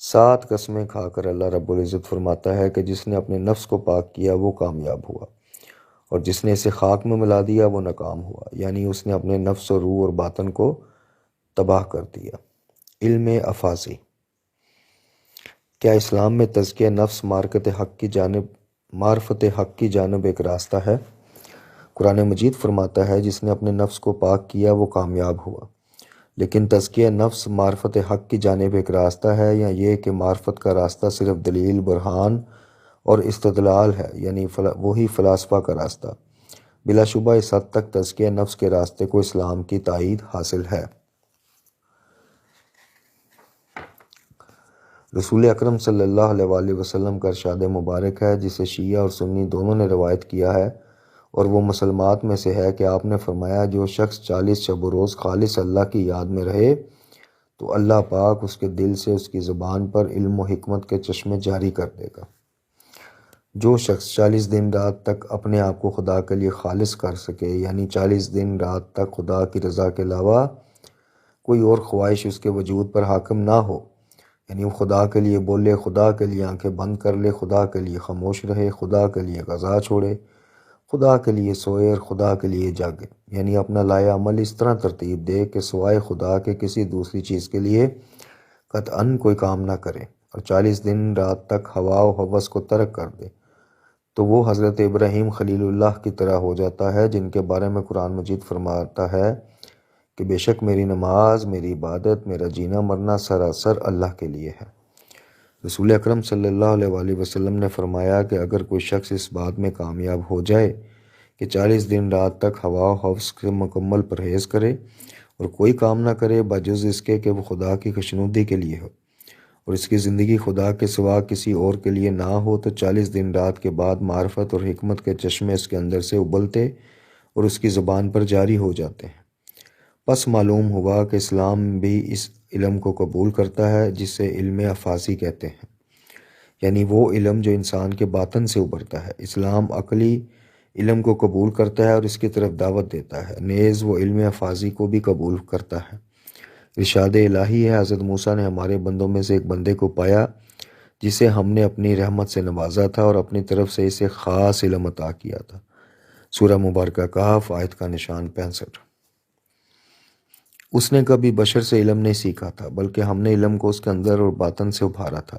7 قسمیں کھا کر اللہ رب العزت فرماتا ہے کہ جس نے اپنے نفس کو پاک کیا وہ کامیاب ہوا، اور جس نے اسے خاک میں ملا دیا وہ ناکام ہوا، یعنی اس نے اپنے نفس اور روح اور باطن کو تباہ کر دیا۔ علم افاضی، کیا اسلام میں تزکیہ نفس معرفت حق کی جانب ایک راستہ ہے؟ قرآن مجید فرماتا ہے جس نے اپنے نفس کو پاک کیا وہ کامیاب ہوا، لیکن تزکیہ نفس معرفت حق کی جانب ایک راستہ ہے یا یہ کہ معرفت کا راستہ صرف دلیل، برہان اور استدلال ہے، یعنی وہی فلاسفہ کا راستہ؟ بلا شبہ اس حد تک تزکیہ نفس کے راستے کو اسلام کی تائید حاصل ہے۔ رسول اکرم صلی اللہ علیہ وآلہ وسلم کا ارشاد مبارک ہے جسے شیعہ اور سنی دونوں نے روایت کیا ہے، اور وہ مسلمات میں سے ہے کہ آپ نے فرمایا جو شخص 40 شب و روز خالص اللہ کی یاد میں رہے تو اللہ پاک اس کے دل سے اس کی زبان پر علم و حکمت کے چشمے جاری کر دے گا۔ جو شخص 40 دن رات تک اپنے آپ کو خدا کے لیے خالص کر سکے، یعنی 40 دن رات تک خدا کی رضا کے علاوہ کوئی اور خواہش اس کے وجود پر حاکم نہ ہو، یعنی وہ خدا کے لیے بولے، خدا کے لیے آنکھیں بند کر لے، خدا کے لیے خاموش رہے، خدا کے لیے غذا چھوڑے، خدا کے لیے سوئے اور خدا کے لیے جاگے، یعنی اپنا لایا عمل اس طرح ترتیب دے کہ سوائے خدا کے کسی دوسری چیز کے لیے قطعاً کوئی کام نہ کرے، اور 40 دن رات تک ہوا و ہوس کو ترک کر دے، تو وہ حضرت ابراہیم خلیل اللہ کی طرح ہو جاتا ہے جن کے بارے میں قرآن مجید فرماتا ہے کہ بے شک میری نماز، میری عبادت، میرا جینا مرنا سراسر اللہ کے لیے ہے۔ رسول اکرم صلی اللہ علیہ وآلہ وسلم نے فرمایا کہ اگر کوئی شخص اس بات میں کامیاب ہو جائے کہ 40 دن رات تک ہوا و حوض سے مکمل پرہیز کرے اور کوئی کام نہ کرے بجز اس کے کہ وہ خدا کی خوشنودی کے لیے ہو، اور اس کی زندگی خدا کے سوا کسی اور کے لیے نہ ہو، تو 40 دن رات کے بعد معرفت اور حکمت کے چشمے اس کے اندر سے ابلتے اور اس کی زبان پر جاری ہو جاتے ہیں۔ پس معلوم ہوا کہ اسلام بھی اس علم کو قبول کرتا ہے جسے علم افاظی کہتے ہیں، یعنی وہ علم جو انسان کے باطن سے ابھرتا ہے۔ اسلام عقلی علم کو قبول کرتا ہے اور اس کی طرف دعوت دیتا ہے، نیز وہ علم افاظی کو بھی قبول کرتا ہے۔ ارشاد الہی ہے، حضرت موسیٰ نے ہمارے بندوں میں سے ایک بندے کو پایا جسے ہم نے اپنی رحمت سے نوازا تھا اور اپنی طرف سے اسے خاص علم عطا کیا تھا۔ سورہ مبارکہ کہف، آیت کا نشان 65۔ اس نے کبھی بشر سے علم نہیں سیکھا تھا، بلکہ ہم نے علم کو اس کے اندر اور باطن سے ابھارا تھا۔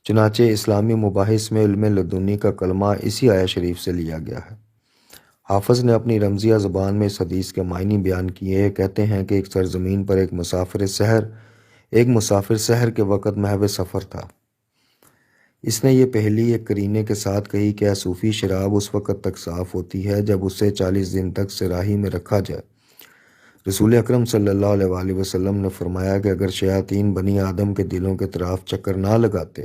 چنانچہ اسلامی مباحث میں علم لدنی کا کلمہ اسی آیت شریف سے لیا گیا ہے۔ حافظ نے اپنی رمزیہ زبان میں اس حدیث کے معنی بیان کیے، کہتے ہیں کہ ایک سرزمین پر ایک مسافر سحر کے وقت محو سفر تھا۔ اس نے یہ پہلی ایک قرینے کے ساتھ کہی کہ صوفی شراب اس وقت تک صاف ہوتی ہے جب اسے 40 دن تک صراحی میں رکھا جائے۔ رسول اکرم صلی اللہ علیہ وآلہ وسلم نے فرمایا کہ اگر شیاطین بنی آدم کے دلوں کے طرف چکر نہ لگاتے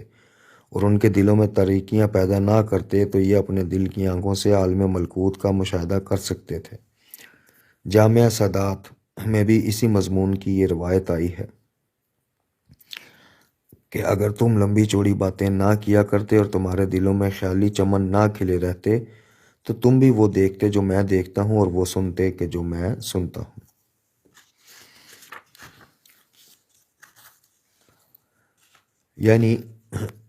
اور ان کے دلوں میں تاریکیاں پیدا نہ کرتے تو یہ اپنے دل کی آنکھوں سے عالم ملکوت کا مشاہدہ کر سکتے تھے۔ جامعہ سادات میں بھی اسی مضمون کی یہ روایت آئی ہے کہ اگر تم لمبی چوڑی باتیں نہ کیا کرتے اور تمہارے دلوں میں خیالی چمن نہ کھلے رہتے تو تم بھی وہ دیکھتے جو میں دیکھتا ہوں اور وہ سنتے کہ جو میں سنتا ہوں۔ یعنی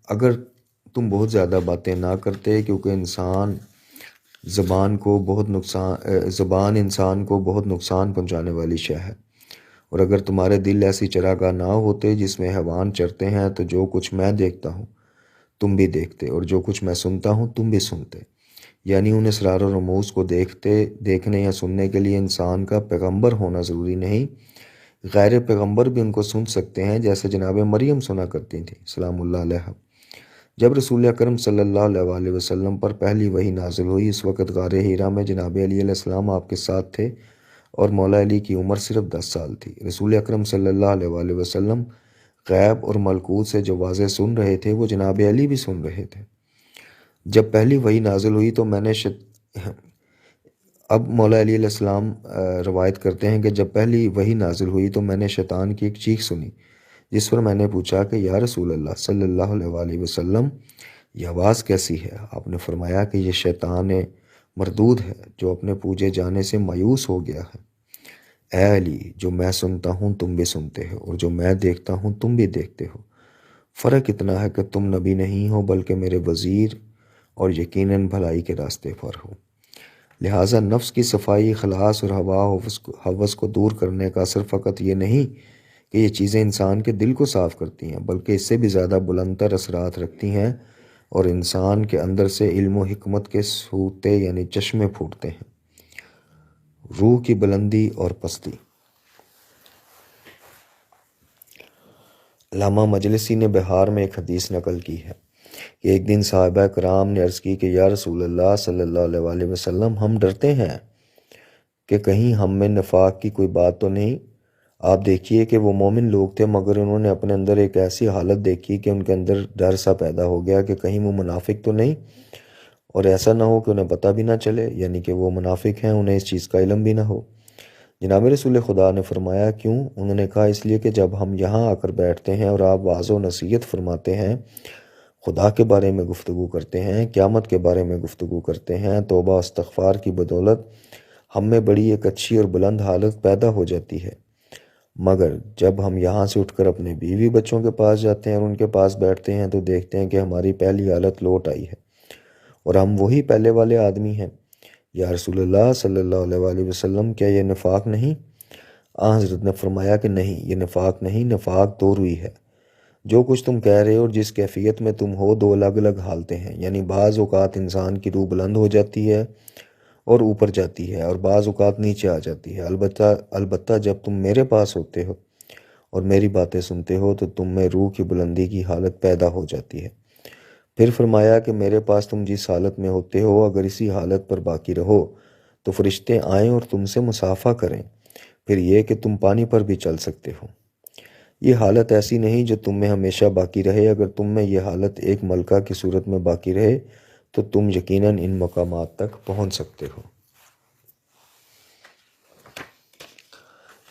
اگر تم بہت زیادہ باتیں نہ کرتے، کیونکہ زبان انسان کو بہت نقصان پہنچانے والی شے ہے، اور اگر تمہارے دل ایسی چراگاہ نہ ہوتے جس میں حیوان چرتے ہیں تو جو کچھ میں دیکھتا ہوں تم بھی دیکھتے اور جو کچھ میں سنتا ہوں تم بھی سنتے۔ یعنی ان اسرار و رموز کو دیکھنے یا سننے کے لیے انسان کا پیغمبر ہونا ضروری نہیں، غیر پیغمبر بھی ان کو سن سکتے ہیں، جیسے جناب مریم سنا کرتی تھیں سلام اللہ علیہ۔ جب رسول اکرم صلی اللہ علیہ وآلہ وسلم پر پہلی وحی نازل ہوئی، اس وقت غار حرا میں جناب علی علیہ السلام آپ کے ساتھ تھے اور مولا علی کی عمر صرف 10 سال تھی۔ رسول اکرم صلی اللہ علیہ وآلہ وسلم غیب اور ملکوت سے جو واضح سن رہے تھے وہ جناب علی بھی سن رہے تھے۔ جب پہلی وحی نازل ہوئی تو میں نے اب مولا علی علیہ السلام روایت کرتے ہیں کہ جب پہلی وحی نازل ہوئی تو میں نے شیطان کی ایک چیخ سنی، جس پر میں نے پوچھا کہ یا رسول اللہ صلی اللہ علیہ وآلہ وسلم یہ آواز کیسی ہے؟ آپ نے فرمایا کہ یہ شیطان مردود ہے جو اپنے پوجے جانے سے مایوس ہو گیا ہے۔ اے علی، جو میں سنتا ہوں تم بھی سنتے ہو اور جو میں دیکھتا ہوں تم بھی دیکھتے ہو، فرق اتنا ہے کہ تم نبی نہیں ہو بلکہ میرے وزیر اور یقیناً بھلائی کے راستے پر ہو۔ لہٰذا نفس کی صفائی، اخلاص اور ہوس کو دور کرنے کا اثر فقط یہ نہیں کہ یہ چیزیں انسان کے دل کو صاف کرتی ہیں، بلکہ اس سے بھی زیادہ بلندتر اثرات رکھتی ہیں اور انسان کے اندر سے علم و حکمت کے سوتے یعنی چشمے پھوٹتے ہیں۔ روح کی بلندی اور پستی۔ علامہ مجلسی نے بہار میں ایک حدیث نقل کی ہے کہ ایک دن صحابہ کرام نے عرض کی کہ یا رسول اللہ صلی اللہ علیہ وآلہ وسلم، ہم ڈرتے ہیں کہ کہیں ہم میں نفاق کی کوئی بات تو نہیں۔ آپ دیکھیے کہ وہ مومن لوگ تھے، مگر انہوں نے اپنے اندر ایک ایسی حالت دیکھی کہ ان کے اندر ڈر سا پیدا ہو گیا کہ کہیں وہ منافق تو نہیں، اور ایسا نہ ہو کہ انہیں پتہ بھی نہ چلے، یعنی کہ وہ منافق ہیں، انہیں اس چیز کا علم بھی نہ ہو۔ جناب رسول خدا نے فرمایا کیوں؟ انہوں نے کہا اس لیے کہ جب ہم یہاں آ کر بیٹھتے ہیں اور آپ واعظ و نصیحت فرماتے ہیں، خدا کے بارے میں گفتگو کرتے ہیں، قیامت کے بارے میں گفتگو کرتے ہیں، توبہ استغفار کی بدولت ہم میں بڑی ایک اچھی اور بلند حالت پیدا ہو جاتی ہے، مگر جب ہم یہاں سے اٹھ کر اپنے بیوی بچوں کے پاس جاتے ہیں اور ان کے پاس بیٹھتے ہیں تو دیکھتے ہیں کہ ہماری پہلی حالت لوٹ آئی ہے اور ہم وہی پہلے والے آدمی ہیں۔ یا رسول اللہ صلی اللہ علیہ وآلہ وسلم، کیا یہ نفاق نہیں؟ حضرت نے فرمایا کہ نہیں، یہ نفاق نہیں، نفاق دو روئی ہے۔ جو کچھ تم کہہ رہے ہو اور جس کیفیت میں تم ہو، دو الگ الگ حالتیں ہیں، یعنی بعض اوقات انسان کی روح بلند ہو جاتی ہے اور اوپر جاتی ہے اور بعض اوقات نیچے آ جاتی ہے۔ البتہ جب تم میرے پاس ہوتے ہو اور میری باتیں سنتے ہو تو تم میں روح کی بلندی کی حالت پیدا ہو جاتی ہے۔ پھر فرمایا کہ میرے پاس تم جس حالت میں ہوتے ہو اگر اسی حالت پر باقی رہو تو فرشتے آئیں اور تم سے مصافحہ کریں، پھر یہ کہ تم پانی پر بھی چل سکتے ہو۔ یہ حالت ایسی نہیں جو تم میں ہمیشہ باقی رہے، اگر تم میں یہ حالت ایک ملکہ کی صورت میں باقی رہے تو تم یقیناً ان مقامات تک پہنچ سکتے ہو۔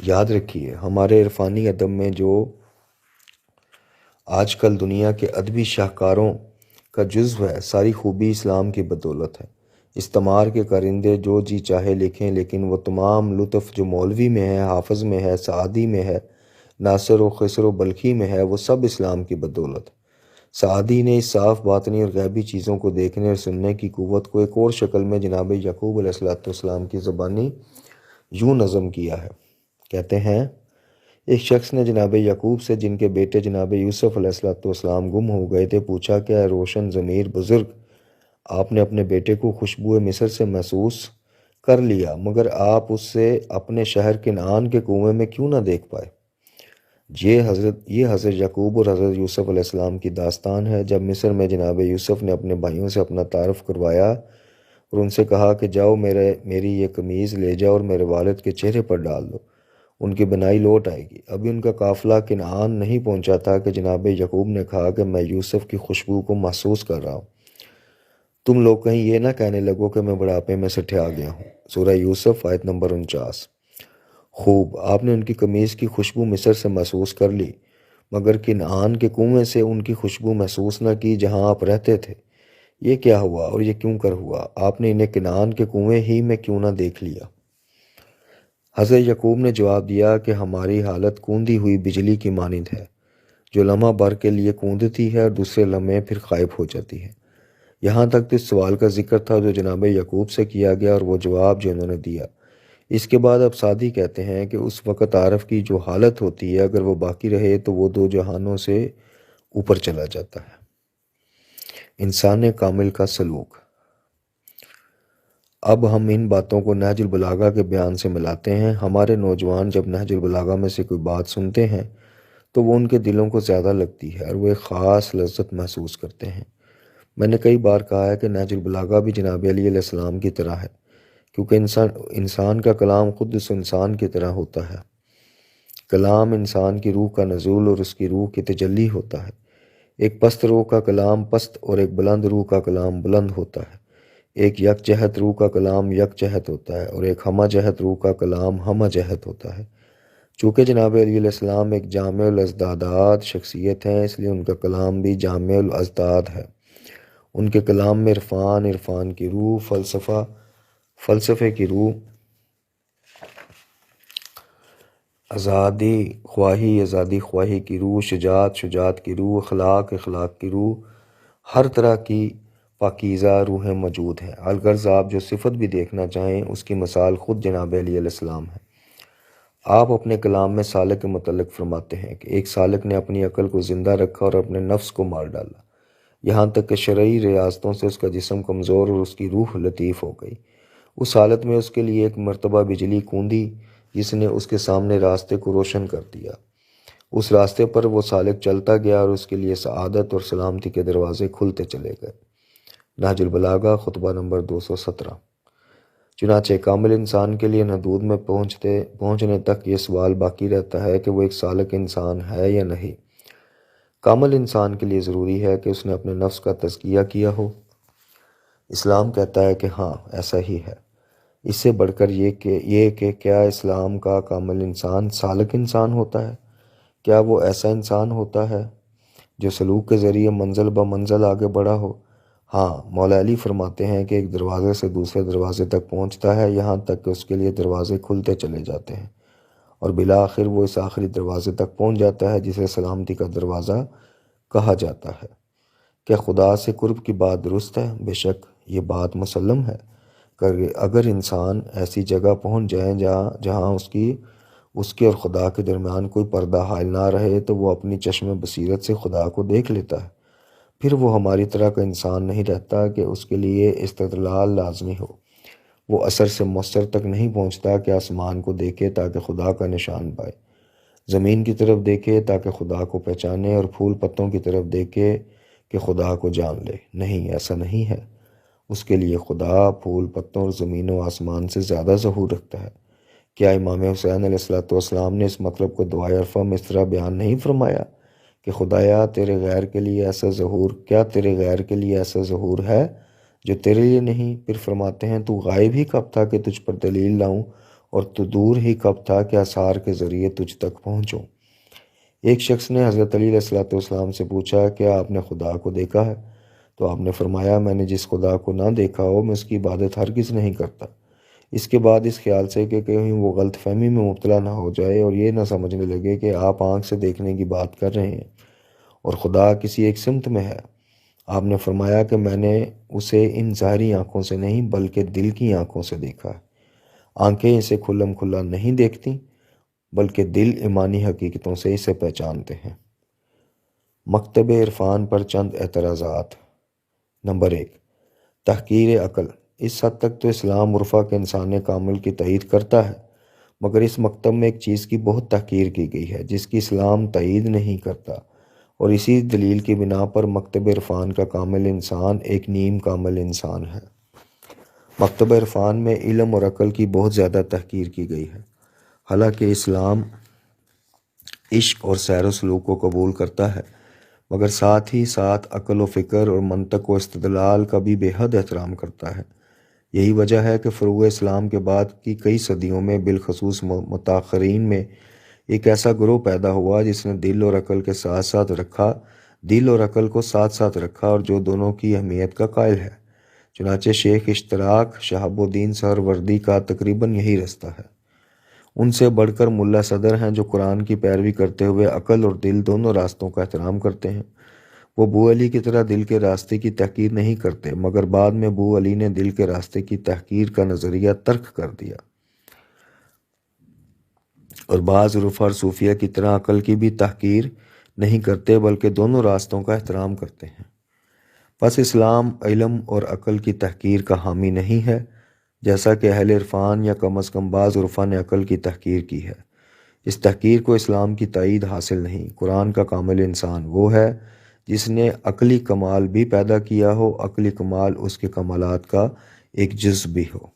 یاد رکھیے، ہمارے عرفانی ادب میں جو آج کل دنیا کے ادبی شاہکاروں کا جزو ہے، ساری خوبی اسلام کی بدولت ہے۔ استعمار کے کرندے جو جی چاہے لکھیں، لیکن وہ تمام لطف جو مولوی میں ہے، حافظ میں ہے، سعدی میں ہے، ناصر و خسر و بلخی میں ہے، وہ سب اسلام کی بدولت ہے۔ سعدی نے اس صاف باطنی اور غیبی چیزوں کو دیکھنے اور سننے کی قوت کو ایک اور شکل میں جناب یعقوب علیہ السلام کی زبانی یوں نظم کیا ہے۔ کہتے ہیں، ایک شخص نے جناب یعقوب سے، جن کے بیٹے جناب یوسف علیہ السلام گم ہو گئے تھے، پوچھا کہ اے روشن ضمیر بزرگ، آپ نے اپنے بیٹے کو خوشبو مصر سے محسوس کر لیا، مگر آپ اس سے اپنے شہر کنعان کے کنویں میں کیوں نہ دیکھ پائے؟ یہ حضرت یعقوب اور حضرت یوسف علیہ السلام کی داستان ہے۔ جب مصر میں جناب یوسف نے اپنے بھائیوں سے اپنا تعارف کروایا اور ان سے کہا کہ جاؤ میری یہ قمیض لے جاؤ اور میرے والد کے چہرے پر ڈال دو، ان کی بنائی لوٹ آئے گی۔ ابھی ان کا قافلہ کنعان نہیں پہنچا تھا کہ جناب یعقوب نے کہا کہ میں یوسف کی خوشبو کو محسوس کر رہا ہوں، تم لوگ کہیں یہ نہ کہنے لگو کہ میں بڑھاپے میں سٹھیا گیا ہوں۔ سورہ یوسف آیت نمبر 49۔ خوب، آپ نے ان کی قمیض کی خوشبو مصر سے محسوس کر لی، مگر کنعان کے کنویں سے ان کی خوشبو محسوس نہ کی جہاں آپ رہتے تھے۔ یہ کیا ہوا اور یہ کیوں کر ہوا؟ آپ نے انہیں کنعان کے کنویں ہی میں کیوں نہ دیکھ لیا؟ حضرت یعقوب نے جواب دیا کہ ہماری حالت کوندی ہوئی بجلی کی مانند ہے، جو لمحہ بھر کے لیے کوندتی ہے اور دوسرے لمحے پھر غائب ہو جاتی ہے۔ یہاں تک تو اس سوال کا ذکر تھا جو جناب یعقوب سے کیا گیا اور وہ جواب جو انہوں نے دیا۔ اس کے بعد اب سعدی کہتے ہیں کہ اس وقت عارف کی جو حالت ہوتی ہے، اگر وہ باقی رہے تو وہ دو جہانوں سے اوپر چلا جاتا ہے۔ انسان کامل کا سلوک۔ اب ہم ان باتوں کو نہج البلاغہ کے بیان سے ملاتے ہیں۔ ہمارے نوجوان جب نہج البلاغہ میں سے کوئی بات سنتے ہیں تو وہ ان کے دلوں کو زیادہ لگتی ہے اور وہ ایک خاص لذت محسوس کرتے ہیں۔ میں نے کئی بار کہا ہے کہ نہج البلاغہ بھی جناب علی علیہ السلام کی طرح ہے، کیونکہ انسان کا کلام خود اس انسان کی طرح ہوتا ہے۔ کلام انسان کی روح کا نزول اور اس کی روح کی تجلی ہوتا ہے۔ ایک پست روح کا کلام پست اور ایک بلند روح کا کلام بلند ہوتا ہے۔ ایک یک جہت روح کا کلام یک جہت ہوتا ہے اور ایک ہمہ جہت روح کا کلام ہمہ جہت ہوتا ہے۔ چونکہ جناب علی علیہ السلام ایک جامع الازدادات شخصیت ہیں، اس لیے ان کا کلام بھی جامع الازداد ہے۔ ان کے کلام میں عرفان، عرفان کی روح، فلسفہ، فلسفے کی روح، آزادی خواہی، آزادی خواہی کی روح، شجاعت، شجاعت کی روح، اخلاق، اخلاق کی روح، ہر طرح کی پاکیزہ روحیں موجود ہیں۔ الغرض آپ جو صفت بھی دیکھنا چاہیں اس کی مثال خود جناب علی علیہ السلام ہے۔ آپ اپنے کلام میں سالک کے متعلق فرماتے ہیں کہ ایک سالک نے اپنی عقل کو زندہ رکھا اور اپنے نفس کو مار ڈالا، یہاں تک کہ شرعی ریاستوں سے اس کا جسم کمزور اور اس کی روح لطیف ہو گئی۔ اس حالت میں اس کے لیے ایک مرتبہ بجلی کوندی جس نے اس کے سامنے راستے کو روشن کر دیا۔ اس راستے پر وہ سالک چلتا گیا اور اس کے لیے سعادت اور سلامتی کے دروازے کھلتے چلے گئے۔ نہج البلاغہ خطبہ نمبر 217۔ چنانچہ کامل انسان کے لیے حدود میں پہنچنے تک یہ سوال باقی رہتا ہے کہ وہ ایک سالک انسان ہے یا نہیں۔ کامل انسان کے لیے ضروری ہے کہ اس نے اپنے نفس کا تزکیہ کیا ہو۔ اسلام کہتا ہے کہ ہاں ایسا ہی ہے۔ اس سے بڑھ کر یہ کہ کیا اسلام کا کامل انسان سالک انسان ہوتا ہے؟ کیا وہ ایسا انسان ہوتا ہے جو سلوک کے ذریعے منزل بہ منزل آگے بڑھا ہو؟ ہاں، مولا علی فرماتے ہیں کہ ایک دروازے سے دوسرے دروازے تک پہنچتا ہے، یہاں تک کہ اس کے لیے دروازے کھلتے چلے جاتے ہیں اور بالآخر وہ اس آخری دروازے تک پہنچ جاتا ہے جسے سلامتی کا دروازہ کہا جاتا ہے۔ کیا خدا سے قرب کی بات درست ہے؟ بے شک یہ بات مسلم ہے کہ اگر انسان ایسی جگہ پہنچ جائیں جہاں اس کے اور خدا کے درمیان کوئی پردہ حائل نہ رہے تو وہ اپنی چشم بصیرت سے خدا کو دیکھ لیتا ہے۔ پھر وہ ہماری طرح کا انسان نہیں رہتا کہ اس کے لیے استدلال لازمی ہو۔ وہ اثر سے مؤثر تک نہیں پہنچتا کہ آسمان کو دیکھے تاکہ خدا کا نشان پائے، زمین کی طرف دیکھے تاکہ خدا کو پہچانے، اور پھول پتوں کی طرف دیکھے کہ خدا کو جان لے۔ نہیں، ایسا نہیں ہے۔ اس کے لیے خدا پھول پتوں اور زمین و آسمان سے زیادہ ظہور رکھتا ہے۔ کیا امام حسین علیہ السلام نے اس مطلب کو دعائے عرفہ میں اس طرح بیان نہیں فرمایا کہ خدایا تیرے غیر کے لیے ایسا ظہور، کیا تیرے غیر کے لیے ایسا ظہور ہے جو تیرے لیے نہیں؟ پھر فرماتے ہیں تو غائب ہی کب تھا کہ تجھ پر دلیل لاؤں، اور تو دور ہی کب تھا کہ آثار کے ذریعے تجھ تک پہنچوں۔ ایک شخص نے حضرت علی علیہ السلام سے پوچھا کیا آپ نے خدا کو دیکھا ہے؟ تو آپ نے فرمایا میں نے جس خدا کو نہ دیکھا ہو میں اس کی عبادت ہرگز نہیں کرتا۔ اس کے بعد اس خیال سے کہ کہیں وہ غلط فہمی میں مبتلا نہ ہو جائے اور یہ نہ سمجھنے لگے کہ آپ آنکھ سے دیکھنے کی بات کر رہے ہیں اور خدا کسی ایک سمت میں ہے، آپ نے فرمایا کہ میں نے اسے ان ظاہری آنکھوں سے نہیں بلکہ دل کی آنکھوں سے دیکھا ہے۔ آنکھیں اسے کھلم کھلا نہیں دیکھتی بلکہ دل ایمانی حقیقتوں سے اسے پہچانتے ہیں۔ مکتب عرفان پر چند اعتراضات۔ نمبر 1، تحقیر عقل۔ اس حد تک تو اسلام عرفہ کے انسان کامل کی تائید کرتا ہے، مگر اس مکتب میں ایک چیز کی بہت تحقیر کی گئی ہے جس کی اسلام تائید نہیں کرتا، اور اسی دلیل کی بنا پر مکتب عرفان کا کامل انسان ایک نیم کامل انسان ہے۔ مکتب عرفان میں علم اور عقل کی بہت زیادہ تحقیر کی گئی ہے، حالانکہ اسلام عشق اور سیر و سلوک کو قبول کرتا ہے، مگر ساتھ ہی ساتھ عقل و فکر اور منطق و استدلال کا بھی بے حد احترام کرتا ہے۔ یہی وجہ ہے کہ فروغ اسلام کے بعد کی کئی صدیوں میں بالخصوص متاخرین میں ایک ایسا گروہ پیدا ہوا جس نے دل اور عقل کے ساتھ ساتھ رکھا، دل اور عقل کو ساتھ ساتھ رکھا اور جو دونوں کی اہمیت کا قائل ہے۔ چنانچہ شیخ اشتراک شہاب الدین سہروردی کا تقریباً یہی رستہ ہے۔ ان سے بڑھ کر ملا صدر ہیں جو قرآن کی پیروی کرتے ہوئے عقل اور دل دونوں راستوں کا احترام کرتے ہیں۔ وہ ابو علی کی طرح دل کے راستے کی تحقیر نہیں کرتے، مگر بعد میں ابو علی نے دل کے راستے کی تحقیر کا نظریہ ترک کر دیا، اور بعض عرفا اور صوفیہ کی طرح عقل کی بھی تحقیر نہیں کرتے بلکہ دونوں راستوں کا احترام کرتے ہیں۔ پس اسلام علم اور عقل کی تحقیر کا حامی نہیں ہے، جیسا کہ اہل عرفان یا کم از کم بعض عرفا نے عقل کی تحقیر کی ہے۔ اس تحقیر کو اسلام کی تائید حاصل نہیں۔ قرآن کا کامل انسان وہ ہے جس نے عقلی کمال بھی پیدا کیا ہو، عقلی کمال اس کے کمالات کا ایک جز بھی ہو۔